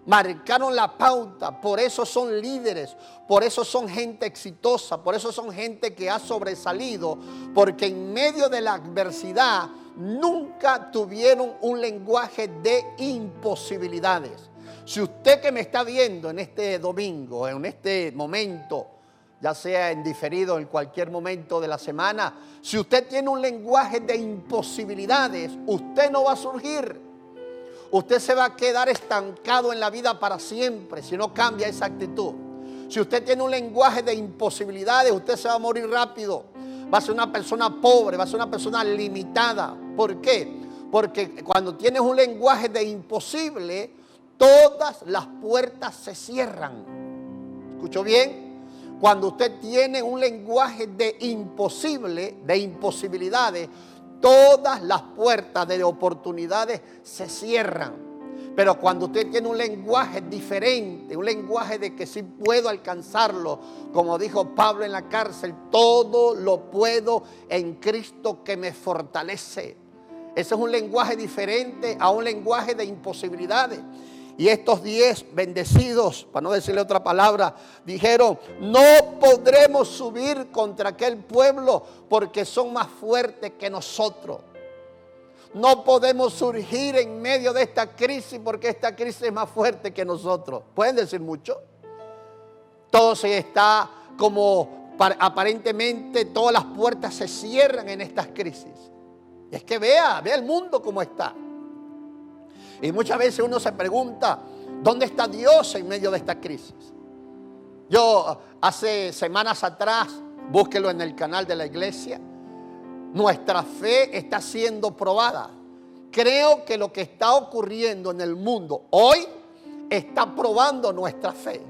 marcaron la pauta. Por eso son líderes. Por eso son gente exitosa. Por eso son gente que ha sobresalido. Porque en medio de la adversidad nunca tuvieron un lenguaje de imposibilidades. Si usted que me está viendo en este domingo, en este momento, ya sea en diferido en cualquier momento de la semana, si usted tiene un lenguaje de imposibilidades, usted no va a surgir. Usted se va a quedar estancado en la vida para siempre si no cambia esa actitud. Si usted tiene un lenguaje de imposibilidades, usted se va a morir rápido. Va a ser una persona pobre, va a ser una persona limitada. ¿Por qué? Porque cuando tienes un lenguaje de imposible, todas las puertas se cierran. ¿Escuchó bien? Cuando usted tiene un lenguaje de imposible, de imposibilidades, todas las puertas de oportunidades se cierran. Pero cuando usted tiene un lenguaje diferente, un lenguaje de que sí puedo alcanzarlo, como dijo Pablo en la cárcel, todo lo puedo en Cristo que me fortalece. Ese es un lenguaje diferente a un lenguaje de imposibilidades. Y estos 10 bendecidos, para no decirle otra palabra, dijeron, no podremos subir contra aquel pueblo porque son más fuertes que nosotros. No podemos surgir en medio de esta crisis porque esta crisis es más fuerte que nosotros. ¿Pueden decir mucho? Todo se está como aparentemente todas las puertas se cierran en estas crisis. Y es que vea el mundo como está. Y muchas veces uno se pregunta, ¿dónde está Dios en medio de esta crisis? Yo hace semanas atrás, búsquelo en el canal de la iglesia, nuestra fe está siendo probada. Creo que lo que está ocurriendo en el mundo hoy está probando nuestra fe.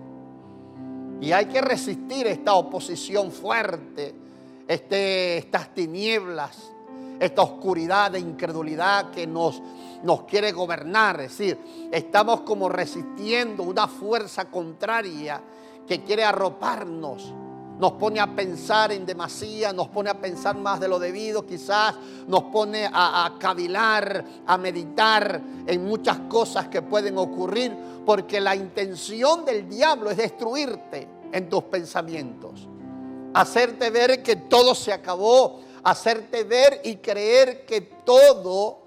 Y hay que resistir esta oposición fuerte, estas tinieblas, esta oscuridad de incredulidad que nos quiere gobernar. Es decir, estamos como resistiendo una fuerza contraria que quiere arroparnos. nos pone a pensar en demasía, nos pone a pensar más de lo debido, quizás nos pone a cavilar, a meditar en muchas cosas que pueden ocurrir, porque la intención del diablo es destruirte en tus pensamientos, hacerte ver que todo se acabó, hacerte ver y creer que toda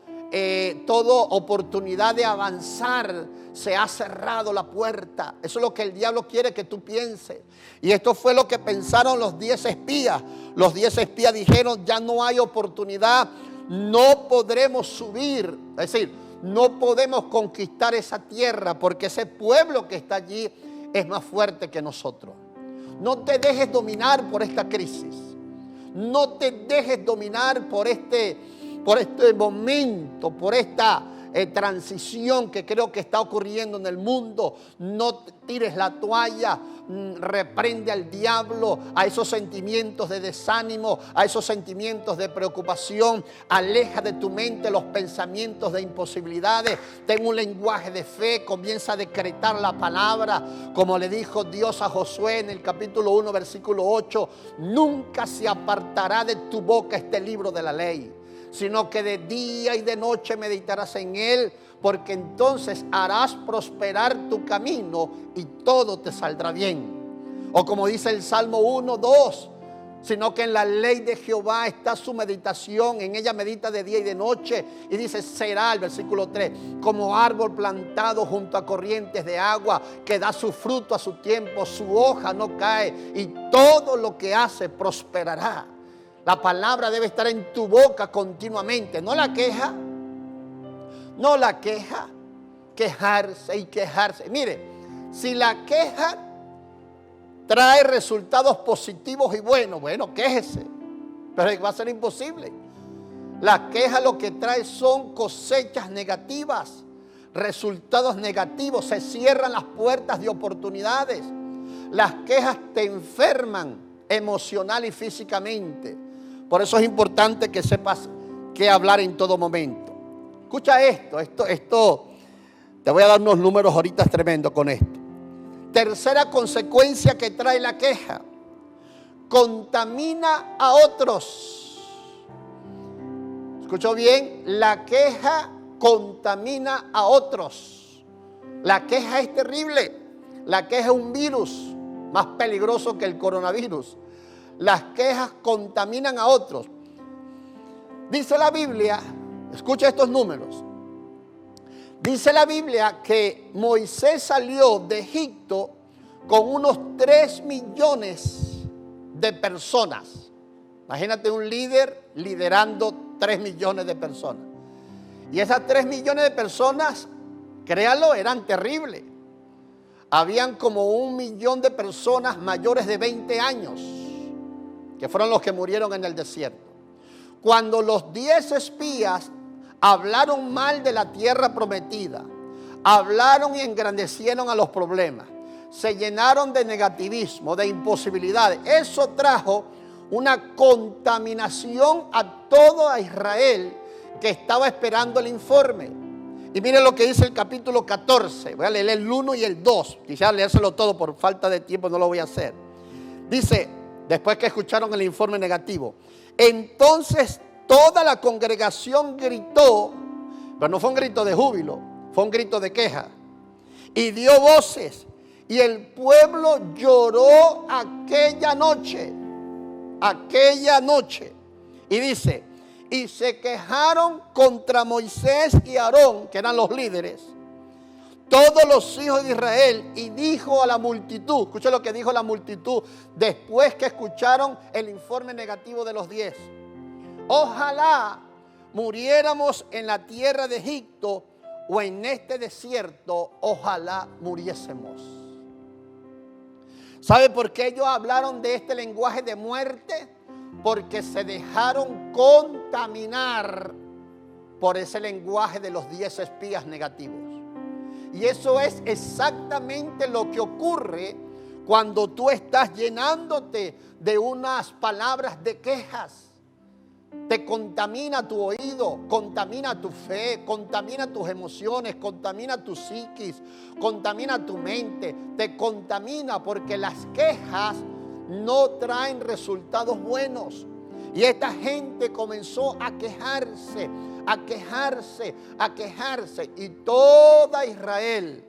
oportunidad de avanzar se ha cerrado la puerta. Eso es lo que el diablo quiere que tú pienses. Y esto fue lo que pensaron los 10 espías. Los 10 espías dijeron: ya no hay oportunidad, no podremos subir. Es decir, no podemos conquistar esa tierra porque ese pueblo que está allí es más fuerte que nosotros. No te dejes dominar por esta crisis. No te dejes dominar por este momento, por esta transición que creo que está ocurriendo en el mundo. No tires la toalla, reprende al diablo, a esos sentimientos de desánimo, a esos sentimientos de preocupación. Aleja de tu mente los pensamientos de imposibilidades. Ten un lenguaje de fe, comienza a decretar la palabra, como le dijo Dios a Josué en el capítulo 1, versículo 8: nunca se apartará de tu boca este libro de la ley, sino que de día y de noche meditarás en él, porque entonces harás prosperar tu camino y todo te saldrá bien. O como dice el Salmo 1:2, sino que en la ley de Jehová está su meditación, en ella medita de día y de noche. Y dice: será, el versículo 3, como árbol plantado junto a corrientes de agua, que da su fruto a su tiempo, su hoja no cae, y todo lo que hace prosperará. La palabra debe estar en tu boca continuamente, no la queja, no la queja, quejarse y quejarse. Mire, si la queja trae resultados positivos y buenos, bueno, quéjese, pero va a ser imposible. La queja lo que trae son cosechas negativas, resultados negativos, se cierran las puertas de oportunidades. Las quejas te enferman emocional y físicamente. Por eso es importante que sepas qué hablar en todo momento. Escucha esto, te voy a dar unos números ahorita tremendos con esto. Tercera consecuencia que trae la queja: contamina a otros. ¿Escuchó bien? La queja contamina a otros. La queja es terrible. La queja es un virus más peligroso que el coronavirus. Las quejas contaminan a otros. Dice la Biblia, escucha estos números. Dice la Biblia que Moisés salió de Egipto con unos 3 millones de personas. Imagínate un líder liderando 3 millones de personas. Y esas 3 millones de personas, créanlo, eran terribles. Habían como 1 millón de personas mayores de 20 años. Que fueron los que murieron en el desierto. Cuando los 10 espías hablaron mal de la tierra prometida, hablaron y engrandecieron a los problemas, se llenaron de negativismo, de imposibilidades, eso trajo una contaminación a todo Israel que estaba esperando el informe. Y miren lo que dice el capítulo 14. Voy a leer el 1 y el 2. Quizás leérselo todo, por falta de tiempo no lo voy a hacer. Dice: después que escucharon el informe negativo, entonces toda la congregación gritó, pero no fue un grito de júbilo, fue un grito de queja, y dio voces, y el pueblo lloró aquella noche, y dice: y se quejaron contra Moisés y Aarón, que eran los líderes, todos los hijos de Israel, y dijo a la multitud, escucha lo que dijo la multitud después que escucharon el informe negativo de los 10. Ojalá muriéramos en la tierra de Egipto o en este desierto, ojalá muriésemos. ¿Sabe por qué ellos hablaron de este lenguaje de muerte? Porque se dejaron contaminar por ese lenguaje de los 10 espías negativos. Y eso es exactamente lo que ocurre cuando tú estás llenándote de unas palabras de quejas. Te contamina tu oído, contamina tu fe, contamina tus emociones, contamina tu psiquis, contamina tu mente, te contamina porque las quejas no traen resultados buenos. Y esta gente comenzó a quejarse, a quejarse, a quejarse. Y toda Israel,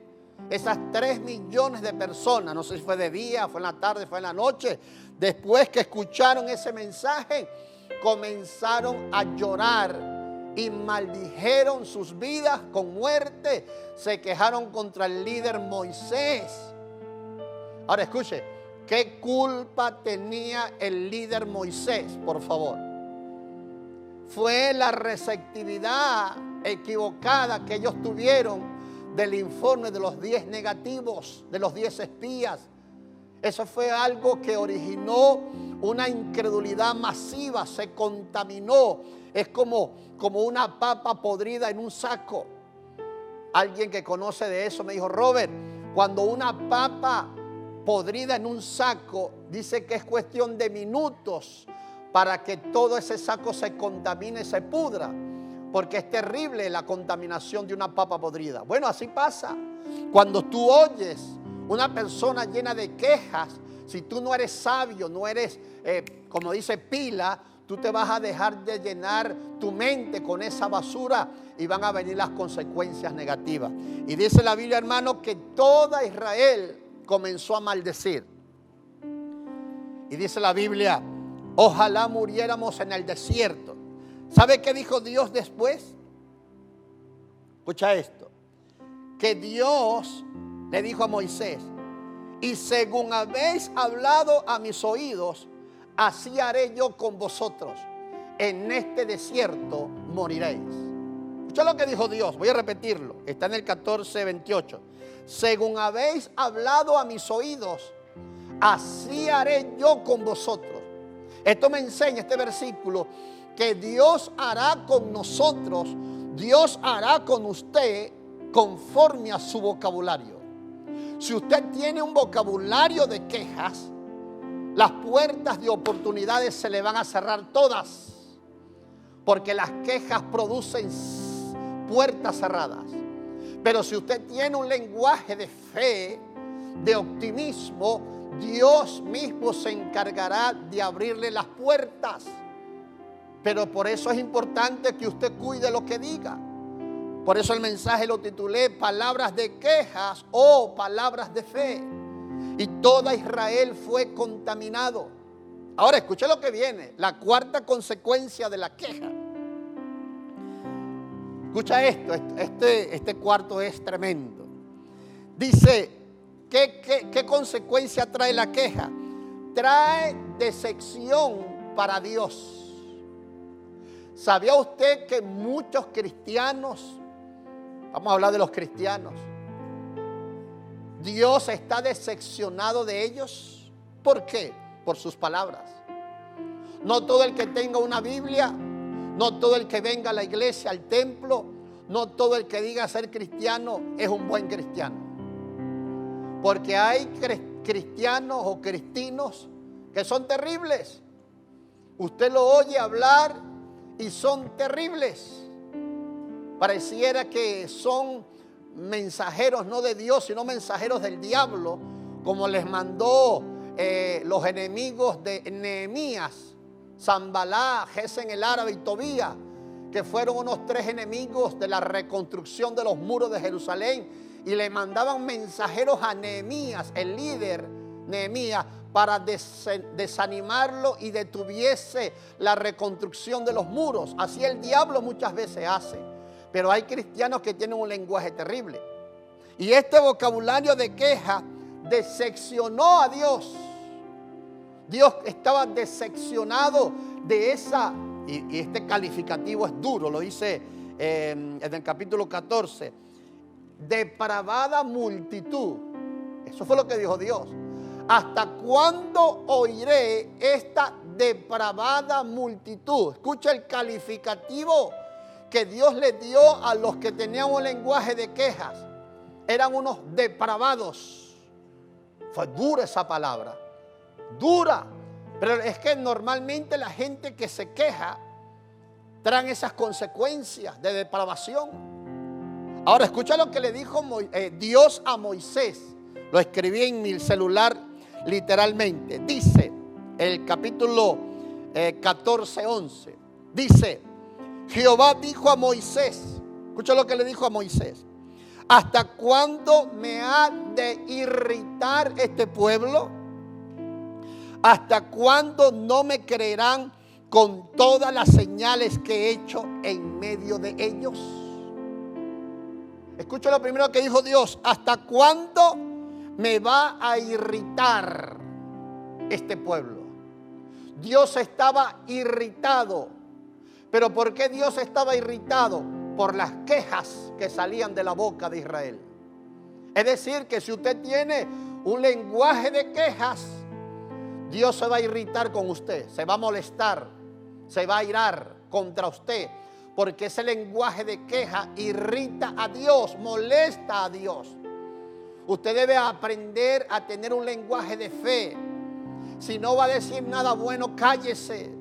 esas 3 millones de personas, no sé si fue de día, fue en la tarde, fue en la noche, después que escucharon ese mensaje, comenzaron a llorar y maldijeron sus vidas con muerte. Se quejaron contra el líder Moisés. Ahora escuche, ¿qué culpa tenía el líder Moisés, por favor? Fue la receptividad equivocada que ellos tuvieron del informe de los 10 negativos, de los 10 espías. Eso fue algo que originó una incredulidad masiva, se contaminó. Es como una papa podrida en un saco. Alguien que conoce de eso me dijo: Robert, cuando una papa podrida en un saco, dice que es cuestión de minutos para que todo ese saco se contamine, se pudra, porque es terrible la contaminación de una papa podrida. Bueno, así pasa. Cuando tú oyes una persona llena de quejas, si tú no eres sabio, no eres, como dice pila, tú te vas a dejar de llenar tu mente con esa basura y van a venir las consecuencias negativas. Y dice la Biblia, hermano, que toda Israel comenzó a maldecir. Y dice la Biblia: ojalá muriéramos en el desierto. ¿Sabe qué dijo Dios después? Escucha esto. Que Dios le dijo a Moisés: y según habéis hablado a mis oídos, así haré yo con vosotros. En este desierto moriréis. Escucha lo que dijo Dios. Voy a repetirlo. Está en el 14:28. Según habéis hablado a mis oídos, así haré yo con vosotros. Esto me enseña, este versículo, que Dios hará con nosotros, Dios hará con usted conforme a su vocabulario. Si usted tiene un vocabulario de quejas, las puertas de oportunidades se le van a cerrar todas, porque las quejas producen puertas cerradas. Pero si usted tiene un lenguaje de fe, de optimismo, Dios mismo se encargará de abrirle las puertas. Pero por eso es importante que usted cuide lo que diga. Por eso el mensaje lo titulé palabras de quejas o palabras de fe. Y toda Israel fue contaminado. Ahora escuche lo que viene, la cuarta consecuencia de la queja. Escucha esto, este cuarto es tremendo. Dice, ¿qué consecuencia trae la queja? Trae decepción para Dios. ¿Sabía usted que muchos cristianos, vamos a hablar de los cristianos, Dios está decepcionado de ellos? ¿Por qué? Por sus palabras. No todo el que tenga una Biblia, no todo el que venga a la iglesia, al templo, no todo el que diga ser cristiano es un buen cristiano. Porque hay cristianos o cristinos que son terribles. Usted lo oye hablar y son terribles. Pareciera que son mensajeros no de Dios, sino mensajeros del diablo, como les mandó los enemigos de Nehemías, Sanbalá, Gesem el árabe y Tobías, que fueron unos 3 enemigos de la reconstrucción de los muros de Jerusalén, y le mandaban mensajeros a Nehemías, el líder Nehemías, para desanimarlo y detuviese la reconstrucción de los muros. Así el diablo muchas veces hace. Pero hay cristianos que tienen un lenguaje terrible. Y este vocabulario de queja decepcionó a Dios. Dios estaba decepcionado de esa, y este calificativo es duro, lo dice en el capítulo 14, depravada multitud. Eso fue lo que dijo Dios. ¿Hasta cuándo oiré esta depravada multitud? Escucha el calificativo que Dios le dio a los que tenían un lenguaje de quejas. Eran unos depravados. Fue dura esa palabra. Dura. Pero es que normalmente la gente que se queja traen esas consecuencias de depravación. Ahora escucha lo que le dijo Dios a Moisés. Lo escribí en mi celular literalmente. Dice: el capítulo 14, 11. Dice, Jehová dijo a Moisés, escucha lo que le dijo a Moisés: ¿hasta cuándo me ha de irritar este pueblo? ¿Hasta cuándo no me creerán con todas las señales que he hecho en medio de ellos? Escucha lo primero que dijo Dios: ¿hasta cuándo me va a irritar este pueblo? Dios estaba irritado. ¿Pero por qué Dios estaba irritado? Por las quejas que salían de la boca de Israel. Es decir, que si usted tiene un lenguaje de quejas, Dios se va a irritar con usted, se va a molestar, se va a irar contra usted, porque ese lenguaje de queja irrita a Dios, molesta a Dios. Usted debe aprender a tener un lenguaje de fe. Si no va a decir nada bueno, cállese.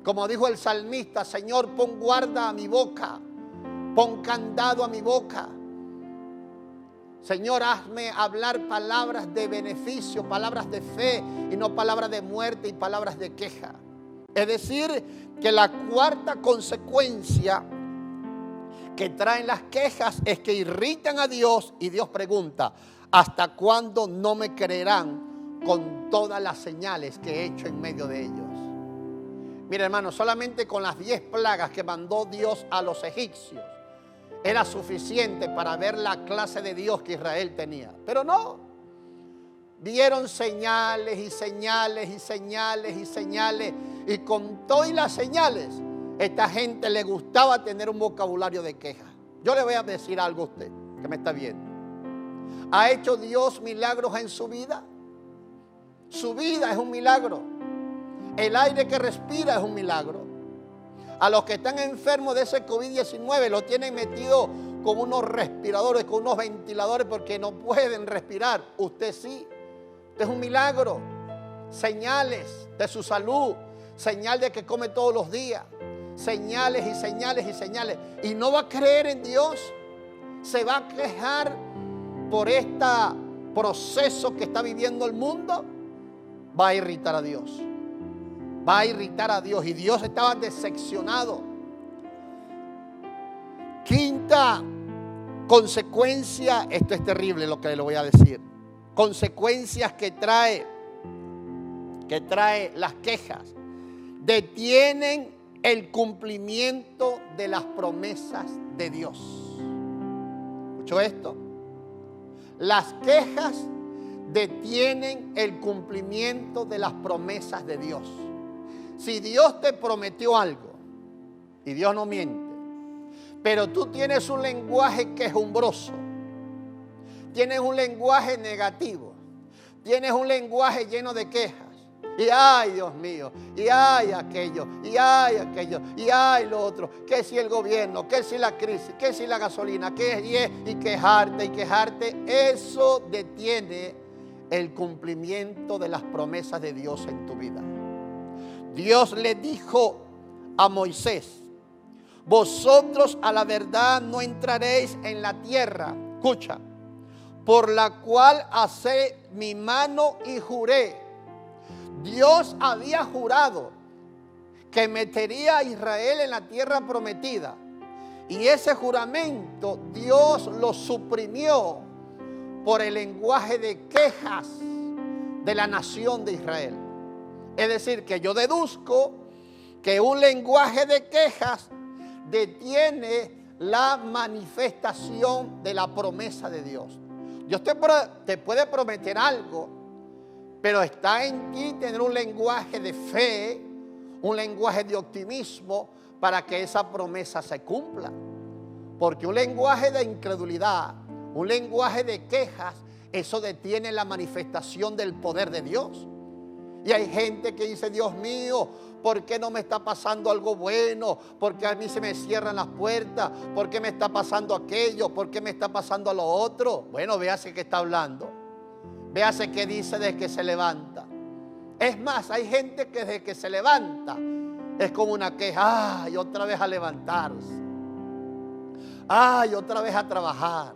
Como dijo el salmista: Señor, pon guarda a mi boca, pon candado a mi boca. Señor, hazme hablar palabras de beneficio, palabras de fe y no palabras de muerte y palabras de queja. Es decir, que la cuarta consecuencia que traen las quejas es que irritan a Dios, y Dios pregunta: ¿hasta cuándo no me creerán con todas las señales que he hecho en medio de ellos? Mira, hermano, solamente con las 10 plagas que mandó Dios a los egipcios era suficiente para ver la clase de Dios que Israel tenía. Pero no, vieron señales y señales y señales y señales, y con todas las señales esta gente le gustaba tener un vocabulario de queja. Yo le voy a decir algo a usted que me está viendo. ¿Ha hecho Dios milagros en su vida? Su vida es un milagro. El aire que respira es un milagro. A los que están enfermos de ese COVID-19 lo tienen metido con unos respiradores, con unos ventiladores, porque no pueden respirar. Usted sí. Usted es un milagro. Señales de su salud, señal de que come todos los días, señales y señales y señales. Y no va a creer en Dios. Se va a quejar por este proceso que está viviendo el mundo. Va a irritar a Dios. Va a irritar a Dios, y Dios estaba decepcionado. Quinta consecuencia, esto es terrible lo que le voy a decir. Consecuencias que trae las quejas. Detienen el cumplimiento de las promesas de Dios. ¿Escuchó esto? Las quejas detienen el cumplimiento de las promesas de Dios. Si Dios te prometió algo, y Dios no miente, pero tú tienes un lenguaje quejumbroso, tienes un lenguaje negativo, tienes un lenguaje lleno de quejas, y ay Dios mío, y ay aquello, y ay aquello, y ay lo otro, que si el gobierno, que si la crisis, que si la gasolina, y quejarte, eso detiene el cumplimiento de las promesas de Dios en tu vida. Dios le dijo a Moisés: vosotros a la verdad no entraréis en la tierra, escucha, por la cual alcé mi mano y juré. Dios había jurado que metería a Israel en la tierra prometida, y ese juramento Dios lo suprimió por el lenguaje de quejas de la nación de Israel. Es decir, que yo deduzco que un lenguaje de quejas detiene la manifestación de la promesa de Dios. Dios te puede prometer algo, pero está en ti tener un lenguaje de fe, un lenguaje de optimismo para que esa promesa se cumpla. Porque un lenguaje de incredulidad, un lenguaje de quejas, eso detiene la manifestación del poder de Dios. Y hay gente que dice: Dios mío, ¿por qué no me está pasando algo bueno? ¿Por qué a mí se me cierran las puertas? ¿Por qué me está pasando aquello? ¿Por qué me está pasando lo otro? Bueno, véase qué está hablando. Véase qué dice desde que se levanta. Es más, hay gente que desde que se levanta es como una queja. Ay, otra vez a levantarse. Ay, otra vez a trabajar.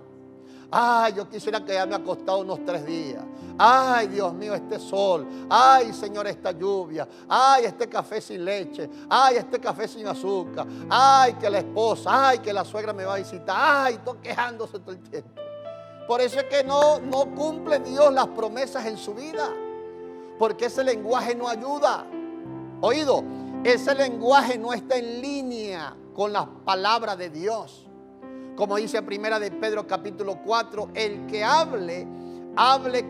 Ay, yo quisiera quedarme acostado unos 3 días. Ay, Dios mío, este sol. Ay, Señor, esta lluvia. Ay, este café sin leche. Ay, este café sin azúcar. Ay, que la esposa. Ay, que la suegra me va a visitar. Ay, estoy quejándose todo el tiempo. Por eso es que no cumple Dios las promesas en su vida. Porque ese lenguaje no ayuda. Oído, ese lenguaje no está en línea con las palabras de Dios. Como dice primera de Pedro capítulo 4, el que hable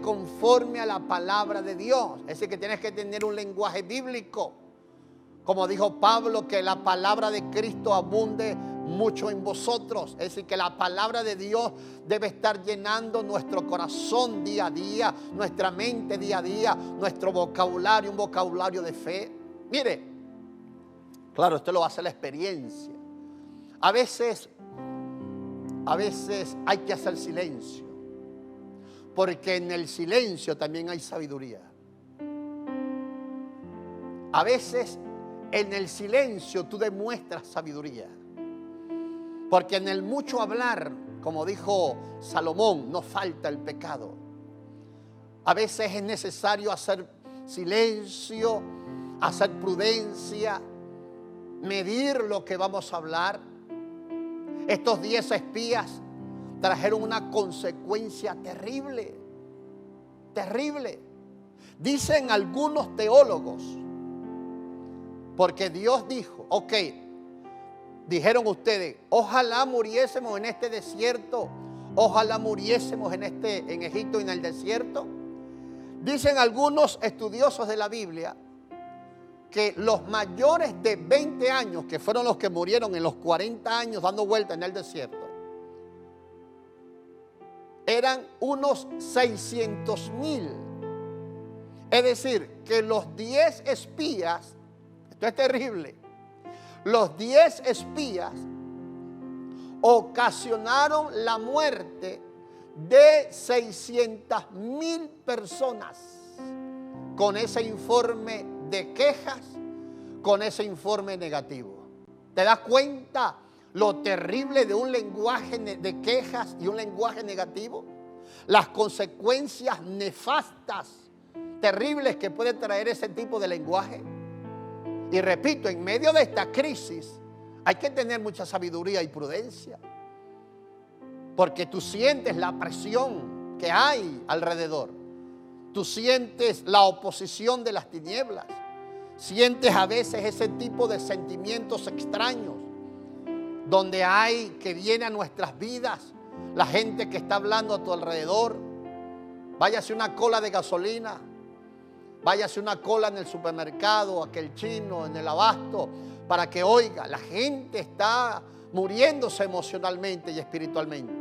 conforme a la palabra de Dios. Es decir, que tienes que tener un lenguaje bíblico. Como dijo Pablo, que la palabra de Cristo abunde mucho en vosotros. Es decir, que la palabra de Dios debe estar llenando nuestro corazón día a día, nuestra mente día a día, nuestro vocabulario, un vocabulario de fe. Mire, claro, esto lo hace la experiencia. A veces hay que hacer silencio, porque en el silencio también hay sabiduría. A veces en el silencio tú demuestras sabiduría, porque en el mucho hablar, como dijo Salomón, no falta el pecado. A veces es necesario hacer silencio, hacer prudencia, medir lo que vamos a hablar. Estos 10 espías trajeron una consecuencia terrible, terrible. Dicen algunos teólogos, porque Dios dijo, ok, dijeron ustedes, ojalá muriésemos en este desierto, ojalá muriésemos en Egipto y en el desierto. Dicen algunos estudiosos de la Biblia que los mayores de 20 años, que fueron los que murieron en los 40 años dando vuelta en el desierto, eran unos 600,000. Es decir, que los 10 espías, esto es terrible, los 10 espías ocasionaron la muerte de 600,000 personas con ese informe de quejas, con ese informe negativo. ¿Te das cuenta lo terrible de un lenguaje de quejas y un lenguaje negativo? Las consecuencias nefastas, terribles que puede traer ese tipo de lenguaje. Y repito, en medio de esta crisis hay que tener mucha sabiduría y prudencia, porque tú sientes la presión que hay alrededor. Tú sientes la oposición de las tinieblas. Sientes a veces ese tipo de sentimientos extraños, donde hay que viene a nuestras vidas la gente que está hablando a tu alrededor. Váyase una cola de gasolina, váyase una cola en el supermercado, aquel chino, en el abasto, para que oiga, la gente está muriéndose emocionalmente y espiritualmente,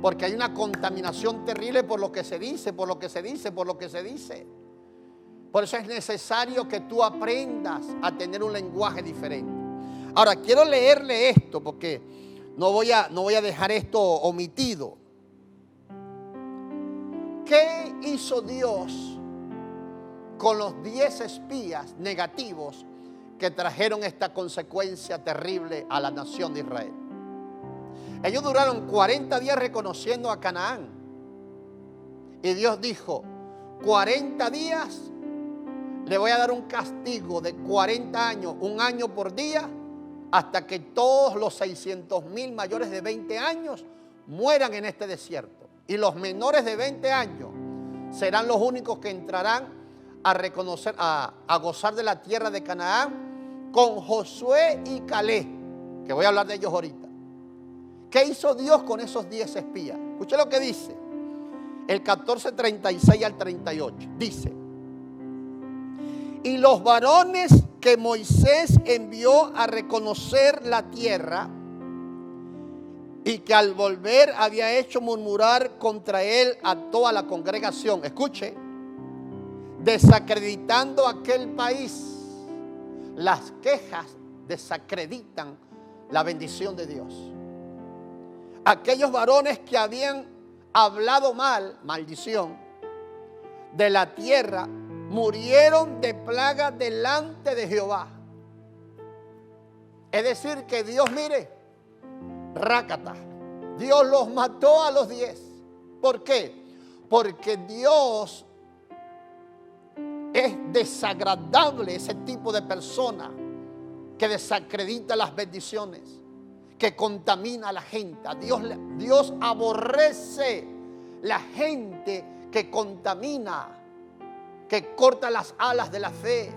porque hay una contaminación terrible por lo que se dice, por lo que se dice, por lo que se dice. Por eso es necesario que tú aprendas a tener un lenguaje diferente. Ahora, quiero leerle esto porque no voy a dejar esto omitido. ¿Qué hizo Dios con los 10 espías negativos que trajeron esta consecuencia terrible a la nación de Israel? Ellos duraron 40 días reconociendo a Canaán. Y Dios dijo, 40 días le voy a dar un castigo de 40 años, un año por día, hasta que todos los 600,000 mayores de 20 años mueran en este desierto. Y los menores de 20 años serán los únicos que entrarán a gozar de la tierra de Canaán con Josué y Caleb, que voy a hablar de ellos ahorita. ¿Qué hizo Dios con esos 10 espías? Escuche lo que dice el 14:36 al 38. Dice: y los varones que Moisés envió a reconocer la tierra y que al volver había hecho murmurar contra él a toda la congregación, escuche, desacreditando aquel país. Las quejas desacreditan la bendición de Dios. Aquellos varones que habían hablado mal, maldición, de la tierra, murieron de plaga delante de Jehová. Es decir, que Dios, mire, rácata, Dios los mató a los 10. ¿Por qué? Porque Dios es desagradable, ese tipo de persona que desacredita las bendiciones, que contamina a la gente. Dios aborrece la gente que contamina, que corta las alas de la fe.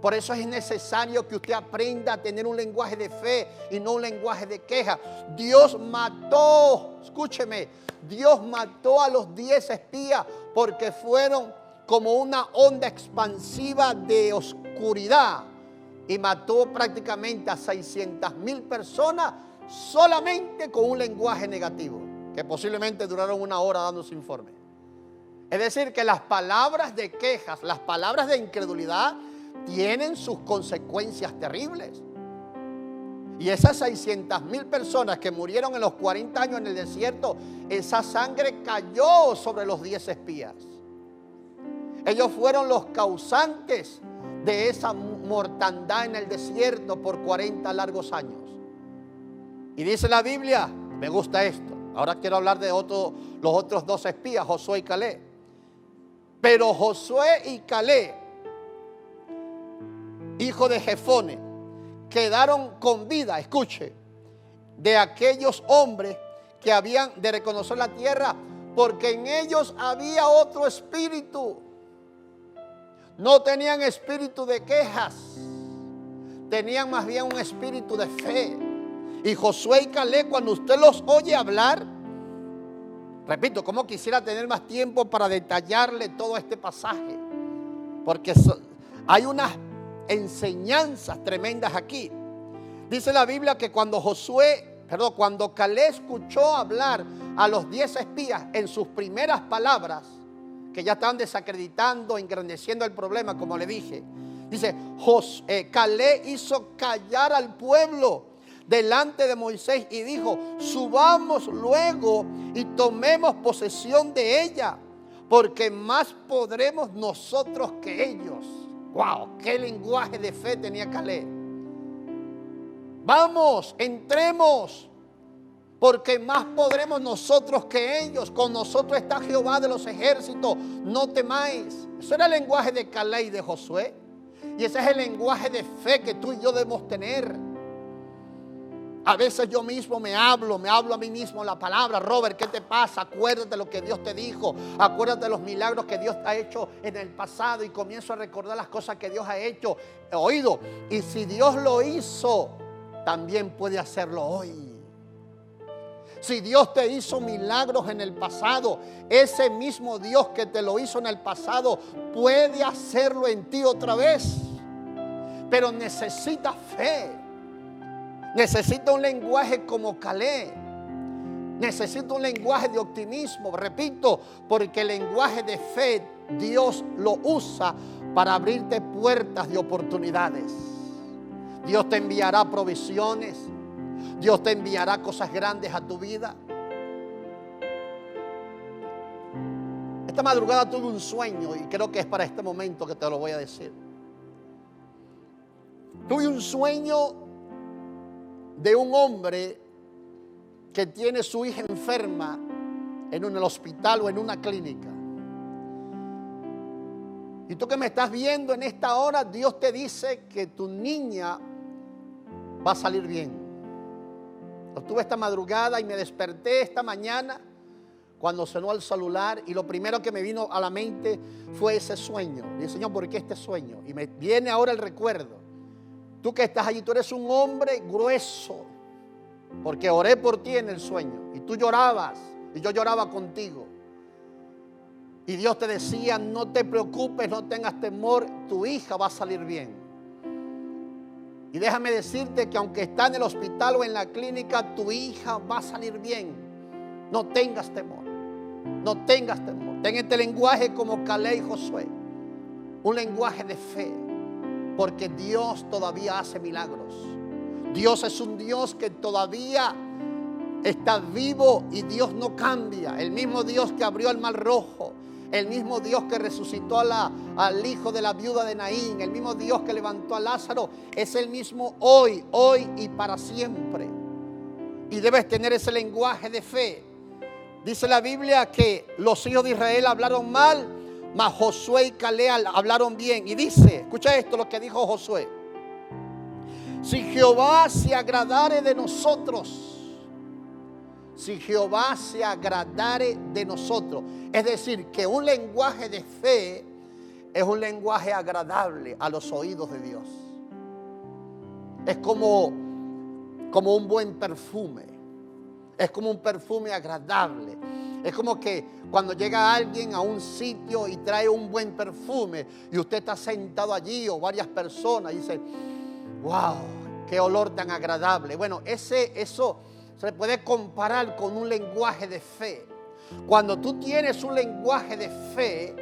Por eso es necesario que usted aprenda a tener un lenguaje de fe y no un lenguaje de queja. Dios mató, escúcheme, Dios mató a los 10 espías porque fueron como una onda expansiva de oscuridad y mató prácticamente a 600,000 personas solamente con un lenguaje negativo, que posiblemente duraron 1 hora dando su informe. Es decir, que las palabras de quejas, las palabras de incredulidad tienen sus consecuencias terribles. Y esas 600,000 personas que murieron en los 40 años en el desierto, esa sangre cayó sobre los 10 espías. Ellos fueron los causantes de esa mortandad en el desierto por 40 largos años. Y dice la Biblia, me gusta esto. Ahora quiero hablar de los otros 2 espías, Josué y Caleb. Pero Josué y Caleb, hijo de Jefone, quedaron con vida, escuche, de aquellos hombres que habían de reconocer la tierra, porque en ellos había otro espíritu. No tenían espíritu de quejas, tenían más bien un espíritu de fe. Y Josué y Caleb, cuando usted los oye hablar, repito, como quisiera tener más tiempo para detallarle todo este pasaje, porque hay unas enseñanzas tremendas aquí. Dice la Biblia que cuando Caleb escuchó hablar a los 10 espías en sus primeras palabras, que ya estaban desacreditando, engrandeciendo el problema, como le dije, dice, Caleb hizo callar al pueblo delante de Moisés y dijo, subamos luego y tomemos posesión de ella, porque más podremos nosotros que ellos. Wow, qué lenguaje de fe tenía Caleb. Vamos, entremos, porque más podremos nosotros que ellos. Con nosotros está Jehová de los ejércitos, no temáis. Eso era el lenguaje de Caleb y de Josué. Y ese es el lenguaje de fe que tú y yo debemos tener. A veces yo mismo me hablo a mí mismo la palabra. Robert, ¿qué te pasa? Acuérdate de lo que Dios te dijo. Acuérdate de los milagros que Dios ha hecho en el pasado. Y comienzo a recordar las cosas que Dios ha hecho. He oído. Y si Dios lo hizo, también puede hacerlo hoy. Si Dios te hizo milagros en el pasado, ese mismo Dios que te lo hizo en el pasado puede hacerlo en ti otra vez. Pero necesita fe. Necesita un lenguaje como Caleb. Necesita un lenguaje de optimismo. Repito, porque el lenguaje de fe Dios lo usa para abrirte puertas de oportunidades. Dios te enviará provisiones. Dios te enviará cosas grandes a tu vida. Esta madrugada tuve un sueño y creo que es para este momento que te lo voy a decir. Tuve un sueño de un hombre que tiene su hija enferma en un hospital o en una clínica. Y tú que me estás viendo en esta hora, Dios te dice que tu niña va a salir bien. Lo tuve esta madrugada y me desperté esta mañana cuando sonó el celular y lo primero que me vino a la mente fue ese sueño. Y dije, Señor, ¿por qué este sueño? Y me viene ahora el recuerdo. Tú que estás allí, tú eres un hombre grueso, porque oré por ti en el sueño y tú llorabas y yo lloraba contigo. Y Dios te decía, no te preocupes, no tengas temor, tu hija va a salir bien. Y déjame decirte que aunque está en el hospital o en la clínica, tu hija va a salir bien. No tengas temor, no tengas temor. Ten este lenguaje como Caleb y Josué, un lenguaje de fe, porque Dios todavía hace milagros. Dios es un Dios que todavía está vivo y Dios no cambia. El mismo Dios que abrió el mar rojo, el mismo Dios que resucitó al hijo de la viuda de Naín, el mismo Dios que levantó a Lázaro, es el mismo hoy y para siempre. Y debes tener ese lenguaje de fe. Dice la Biblia que los hijos de Israel hablaron mal, mas Josué y Caleb hablaron bien. Y dice, escucha esto lo que dijo Josué: si Jehová se agradare de nosotros, si Jehová se agradare de nosotros. Es decir, que un lenguaje de fe es un lenguaje agradable a los oídos de Dios. Es como un buen perfume. Es como un perfume agradable. Es como que cuando llega alguien a un sitio y trae un buen perfume y usted está sentado allí o varias personas y dice: wow, qué olor tan agradable. Bueno, eso se puede comparar con un lenguaje de fe. Cuando tú tienes un lenguaje de fe,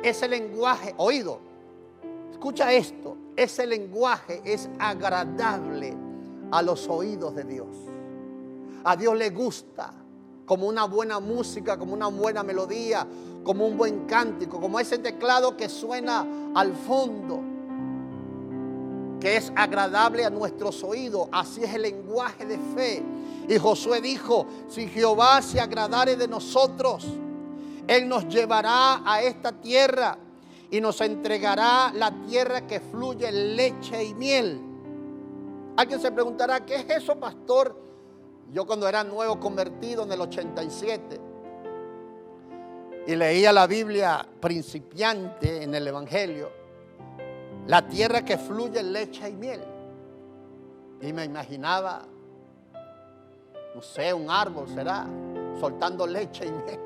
ese lenguaje, oído, escucha esto, ese lenguaje es agradable a los oídos de Dios. A Dios le gusta, como una buena música, como una buena melodía, como un buen cántico, como ese teclado que suena al fondo, que es agradable a nuestros oídos. Así es el lenguaje de fe. Y Josué dijo: si Jehová se agradare de nosotros, Él nos llevará a esta tierra y nos entregará la tierra que fluye leche y miel. Alguien se preguntará: ¿qué es eso, pastor? Yo cuando era nuevo convertido en el 87 y leía la Biblia principiante en el Evangelio, la tierra que fluye leche y miel, y me imaginaba, no sé, un árbol será, soltando leche y miel,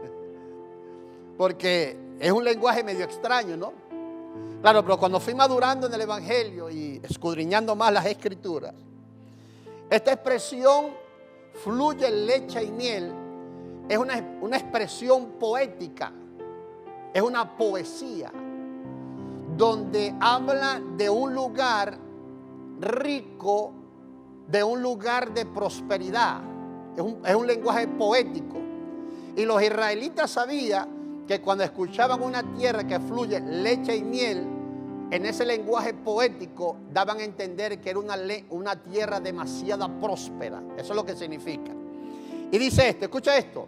porque es un lenguaje medio extraño, ¿no? Claro, pero cuando fui madurando en el Evangelio y escudriñando más las Escrituras, esta expresión fluye leche y miel es una expresión poética, es una poesía donde habla de un lugar rico, de un lugar de prosperidad. Es un lenguaje poético. Y los israelitas sabían que cuando escuchaban una tierra que fluye leche y miel, en ese lenguaje poético daban a entender que era una tierra demasiado próspera. Eso es lo que significa. Y dice esto, escucha esto: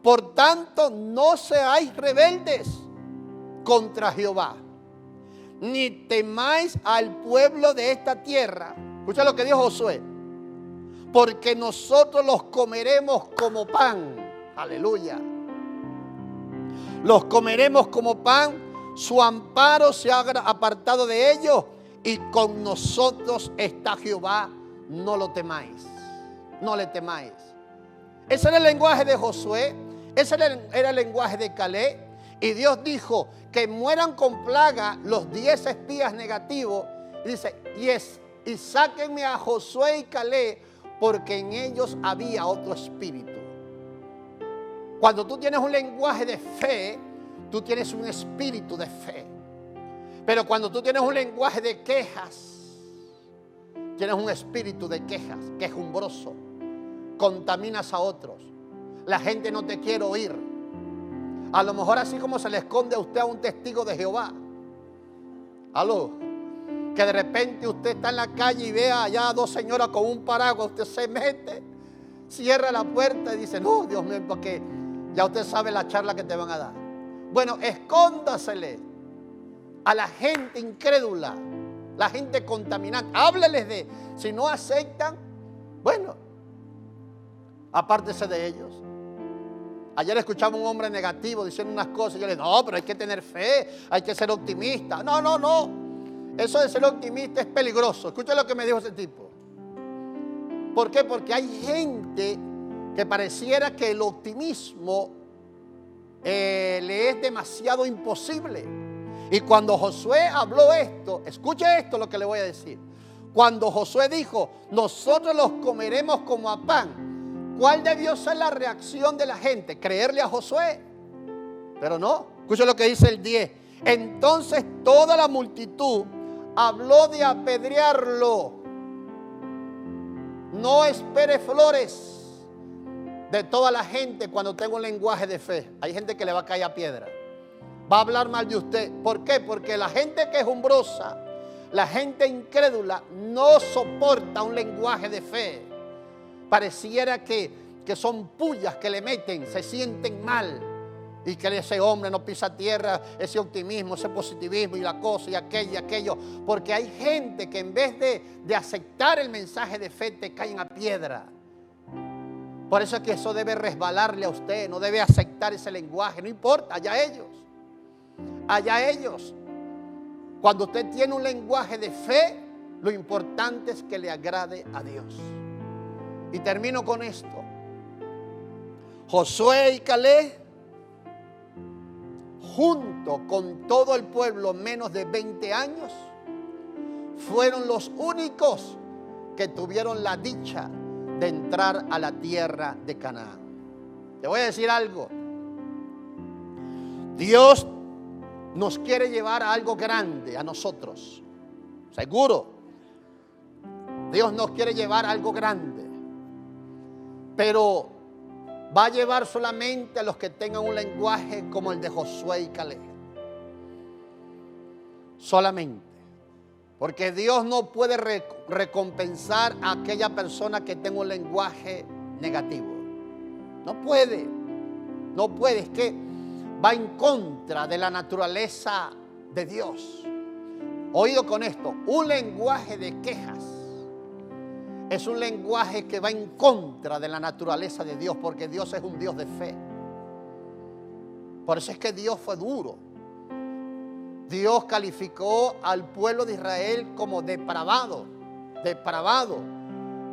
por tanto, no seáis rebeldes contra Jehová, ni temáis al pueblo de esta tierra. Escucha lo que dijo Josué: porque nosotros los comeremos como pan. Aleluya. Los comeremos como pan. Su amparo se ha apartado de ellos, y con nosotros está Jehová. No lo temáis, no le temáis. Ese era el lenguaje de Josué, ese era el lenguaje de Caleb. Y Dios dijo que mueran con plaga los 10 espías negativos. Y dice: y sáquenme a Josué y Caleb, porque en ellos había otro espíritu. Cuando tú tienes un lenguaje de fe, tú tienes un espíritu de fe. Pero cuando tú tienes un lenguaje de quejas, tienes un espíritu de quejas, quejumbroso. Contaminas a otros. La gente no te quiere oír. A lo mejor así como se le esconde a usted a un testigo de Jehová. Aló. Que de repente usted está en la calle y ve allá a 2 señoras con un paraguas. Usted se mete, cierra la puerta y dice: no, Dios mío, porque ya usted sabe la charla que te van a dar. Bueno, escóndasele a la gente incrédula, la gente contaminante. Hábleles de, si no aceptan, bueno, apártese de ellos. Ayer escuchaba un hombre negativo diciendo unas cosas y yo le dije: no, pero hay que tener fe, hay que ser optimista. No. Eso de ser optimista es peligroso. Escucha lo que me dijo ese tipo. ¿Por qué? Porque hay gente que pareciera que el optimismo le es demasiado imposible. Y cuando Josué habló esto, escuche esto lo que le voy a decir. Cuando Josué dijo: nosotros los comeremos como a pan, ¿cuál debió ser la reacción de la gente? ¿Creerle a Josué? Pero no. Escuche lo que dice el 10. Entonces toda la multitud habló de apedrearlo. No espere flores de toda la gente cuando tenga un lenguaje de fe. Hay gente que le va a caer a piedra, va a hablar mal de usted. ¿Por qué? Porque la gente quejumbrosa, la gente incrédula, no soporta un lenguaje de fe. Pareciera que que son pullas que le meten, se sienten mal. Y que ese hombre no pisa tierra, ese optimismo, ese positivismo y la cosa y aquello. Porque hay gente que en vez de aceptar el mensaje de fe te caen a piedra. Por eso es que eso debe resbalarle a usted, no debe aceptar ese lenguaje, no importa, allá ellos. Allá ellos. Cuando usted tiene un lenguaje de fe, lo importante es que le agrade a Dios. Y termino con esto. Josué y Caleb, junto con todo el pueblo menos de 20 años, fueron los únicos que tuvieron la dicha de entrar a la tierra de Canaán. Te voy a decir algo. Dios nos quiere llevar a algo grande a nosotros. Seguro. Dios nos quiere llevar a algo grande. Pero va a llevar solamente a los que tengan un lenguaje como el de Josué y Caleb. Solamente. Porque Dios no puede recompensar a aquella persona que tenga un lenguaje negativo. No puede. No puede. Es que va en contra de la naturaleza de Dios. Oído con esto. Un lenguaje de quejas es un lenguaje que va en contra de la naturaleza de Dios, porque Dios es un Dios de fe. Por eso es que Dios fue duro. Dios calificó al pueblo de Israel como depravado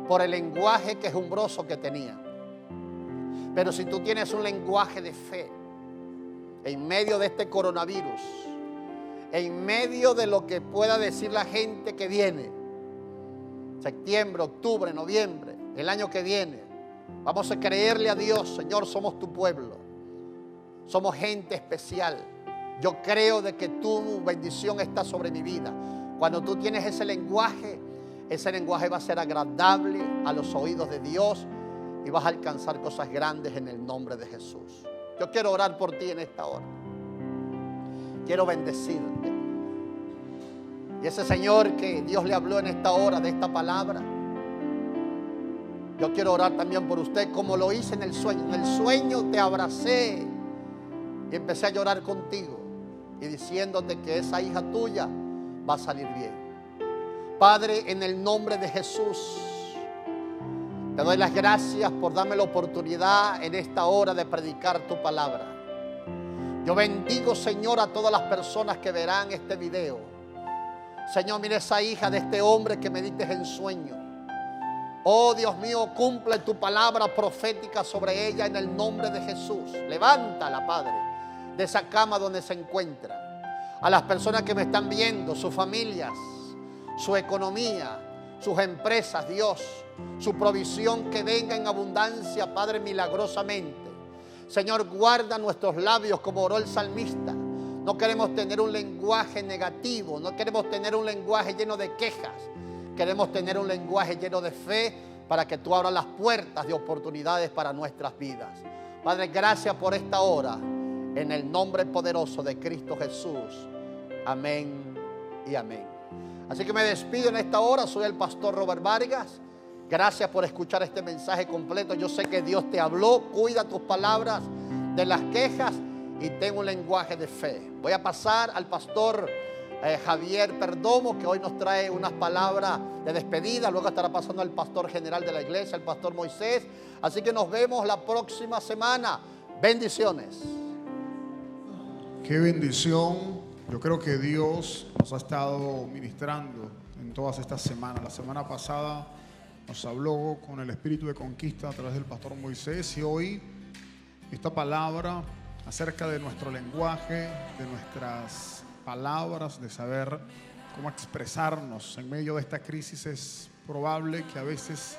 por el lenguaje quejumbroso que tenía. Pero si tú tienes un lenguaje de fe, en medio de este coronavirus, en medio de lo que pueda decir la gente que viene, septiembre, octubre, noviembre, el año que viene, vamos a creerle a Dios. Señor, somos tu pueblo, somos gente especial. Yo creo de que tu bendición está sobre mi vida. Cuando tú tienes ese lenguaje va a ser agradable a los oídos de Dios y vas a alcanzar cosas grandes en el nombre de Jesús. Yo quiero orar por ti en esta hora. Quiero bendecirte. Y ese Señor que Dios le habló en esta hora de esta palabra, yo quiero orar también por usted como lo hice en el sueño. En el sueño te abracé y empecé a llorar contigo y diciéndote que esa hija tuya va a salir bien. Padre, en el nombre de Jesús, te doy las gracias por darme la oportunidad en esta hora de predicar tu palabra. Yo bendigo, Señor, a todas las personas que verán este video. Señor, mira esa hija de este hombre que me diste en sueño. Oh Dios mío, cumple tu palabra profética sobre ella en el nombre de Jesús. Levántala, Padre, de esa cama donde se encuentra. A las personas que me están viendo, sus familias, su economía, sus empresas, Dios, su provisión que venga en abundancia, Padre, milagrosamente. Señor, guarda nuestros labios como oró el salmista. No queremos tener un lenguaje negativo, no queremos tener un lenguaje lleno de quejas. Queremos tener un lenguaje lleno de fe para que tú abras las puertas de oportunidades para nuestras vidas. Padre, gracias por esta hora. En el nombre poderoso de Cristo Jesús. Amén y amén. Así que me despido en esta hora. Soy el pastor Robert Vargas. Gracias por escuchar este mensaje completo. Yo sé que Dios te habló. Cuida tus palabras de las quejas y ten un lenguaje de fe. Voy a pasar al pastor Javier Perdomo, que hoy nos trae unas palabras de despedida. Luego estará pasando al pastor general de la iglesia, el pastor Moisés. Así que nos vemos la próxima semana. Bendiciones. Qué bendición. Yo creo que Dios nos ha estado ministrando en todas estas semanas. La semana pasada nos habló con el espíritu de conquista a través del pastor Moisés, y hoy esta palabra acerca de nuestro lenguaje, de nuestras palabras, de saber cómo expresarnos en medio de esta crisis. Es probable que a veces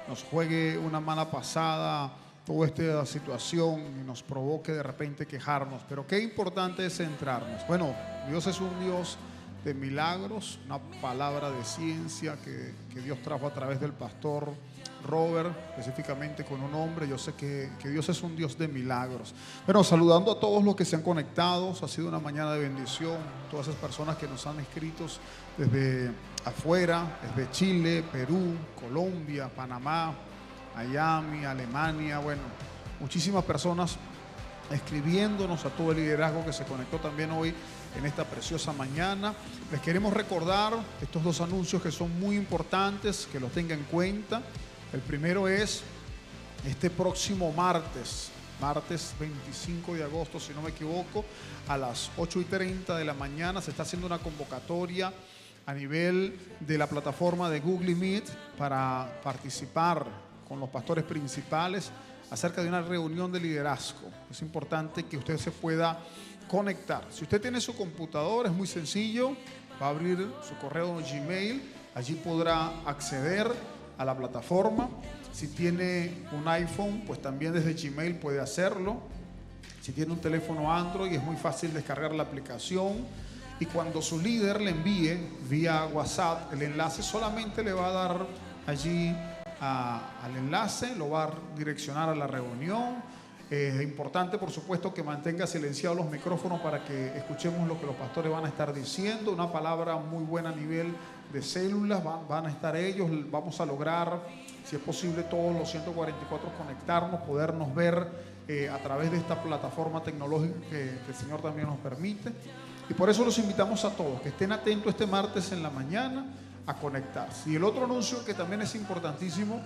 nos juegue una mala pasada toda esta situación y nos provoque de repente quejarnos, pero qué importante es centrarnos. Bueno, Dios es un Dios de milagros, una palabra de ciencia que Dios trajo a través del pastor Robert, específicamente con un hombre. Yo sé que Dios es un Dios de milagros. Bueno, saludando a todos los que se han conectado. Ha sido una mañana de bendición. Todas esas personas que nos han escrito desde afuera, desde Chile, Perú, Colombia, Panamá, Miami, Alemania, bueno, muchísimas personas escribiéndonos, a todo el liderazgo que se conectó también hoy en esta preciosa mañana. Les queremos recordar estos dos anuncios que son muy importantes, que los tengan en cuenta. El primero es este próximo martes 25 de agosto, si no me equivoco, a las 8:30 de la mañana se está haciendo una convocatoria a nivel de la plataforma de Google Meet para participar con los pastores principales acerca de una reunión de liderazgo. Es importante que usted se pueda conectar. Si usted tiene su computador, es muy sencillo, va a abrir su correo Gmail, allí podrá acceder a la plataforma. Si tiene un iPhone, pues también desde Gmail puede hacerlo. Si tiene un teléfono Android, es muy fácil descargar la aplicación. Y cuando su líder le envíe vía WhatsApp el enlace, solamente le va a dar allí al enlace, lo va a direccionar a la reunión. Es importante, por supuesto, que mantenga silenciados los micrófonos para que escuchemos lo que los pastores van a estar diciendo. Una palabra muy buena a nivel de células, van a estar ellos. Vamos a lograr, si es posible, todos los 144 conectarnos, podernos ver a través de esta plataforma tecnológica que el Señor también nos permite. Y por eso los invitamos a todos que estén atentos este martes en la mañana a conectarse. Y el otro anuncio que también es importantísimo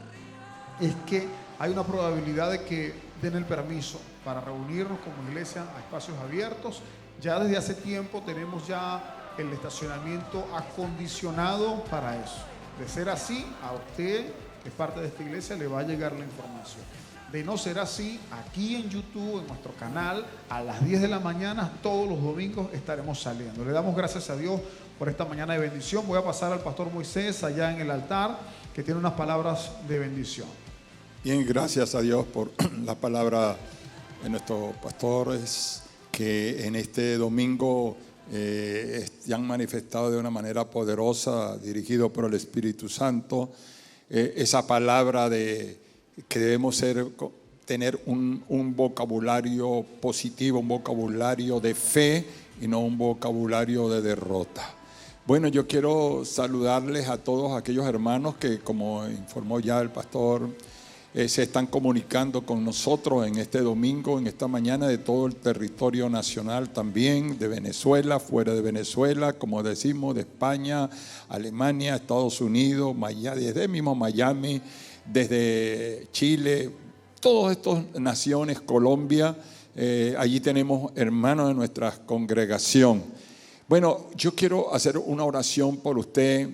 es que hay una probabilidad de que den el permiso para reunirnos como iglesia a espacios abiertos. Ya desde hace tiempo tenemos ya el estacionamiento acondicionado para eso. De ser así, a usted, que es parte de esta iglesia, le va a llegar la información. De no ser así, aquí en YouTube, en nuestro canal, a las 10 de la mañana, todos los domingos estaremos saliendo. Le damos gracias a Dios por esta mañana de bendición. Voy a pasar al pastor Moisés allá en el altar, que tiene unas palabras de bendición. Bien, gracias a Dios por la palabra de nuestros pastores, que en este domingo se han manifestado de una manera poderosa, dirigido por el Espíritu Santo, esa palabra de que debemos tener un vocabulario positivo, un vocabulario de fe y no un vocabulario de derrota. Bueno, yo quiero saludarles a todos aquellos hermanos que, como informó ya el pastor, se están comunicando con nosotros en este domingo, en esta mañana, de todo el territorio nacional también, de Venezuela, fuera de Venezuela, como decimos, de España, Alemania, Estados Unidos, desde mismo Miami, desde Chile, todas estas naciones, Colombia, allí tenemos hermanos de nuestra congregación. Bueno, yo quiero hacer una oración por usted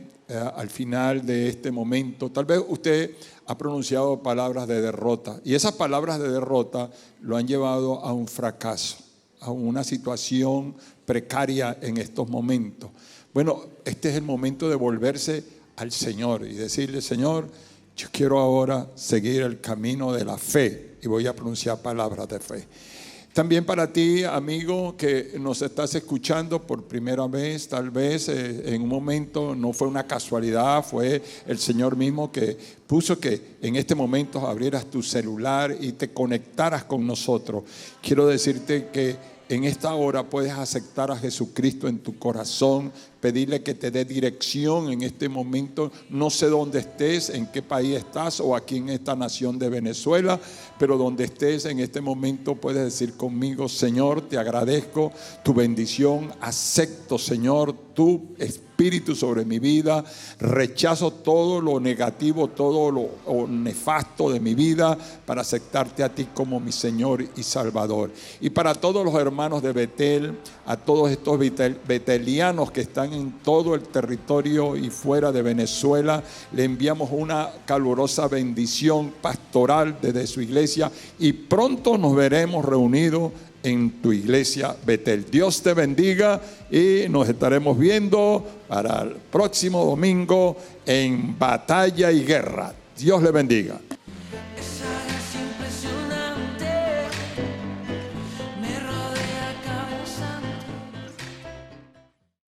al final de este momento. Tal vez usted ha pronunciado palabras de derrota y esas palabras de derrota lo han llevado a un fracaso, a una situación precaria en estos momentos. Bueno, este es el momento de volverse al Señor y decirle: Señor, yo quiero ahora seguir el camino de la fe, y voy a pronunciar palabras de fe. También para ti, amigo, que nos estás escuchando por primera vez, tal vez en un momento no fue una casualidad, fue el Señor mismo que puso que en este momento abrieras tu celular y te conectaras con nosotros. Quiero decirte que en esta hora puedes aceptar a Jesucristo en tu corazón, pedirle que te dé dirección en este momento. No sé dónde estés, en qué país estás o aquí en esta nación de Venezuela, pero donde estés en este momento puedes decir conmigo: Señor, te agradezco tu bendición, acepto, Señor, tu Espíritu sobre mi vida, rechazo todo lo negativo, todo lo nefasto de mi vida para aceptarte a ti como mi Señor y Salvador. Y para todos los hermanos de Betel, a todos estos betelianos que están en todo el territorio y fuera de Venezuela, le enviamos una calurosa bendición pastoral desde su iglesia, y pronto nos veremos reunidos en tu iglesia Betel. Dios te bendiga y nos estaremos viendo para el próximo domingo en Batalla y Guerra. Dios le bendiga.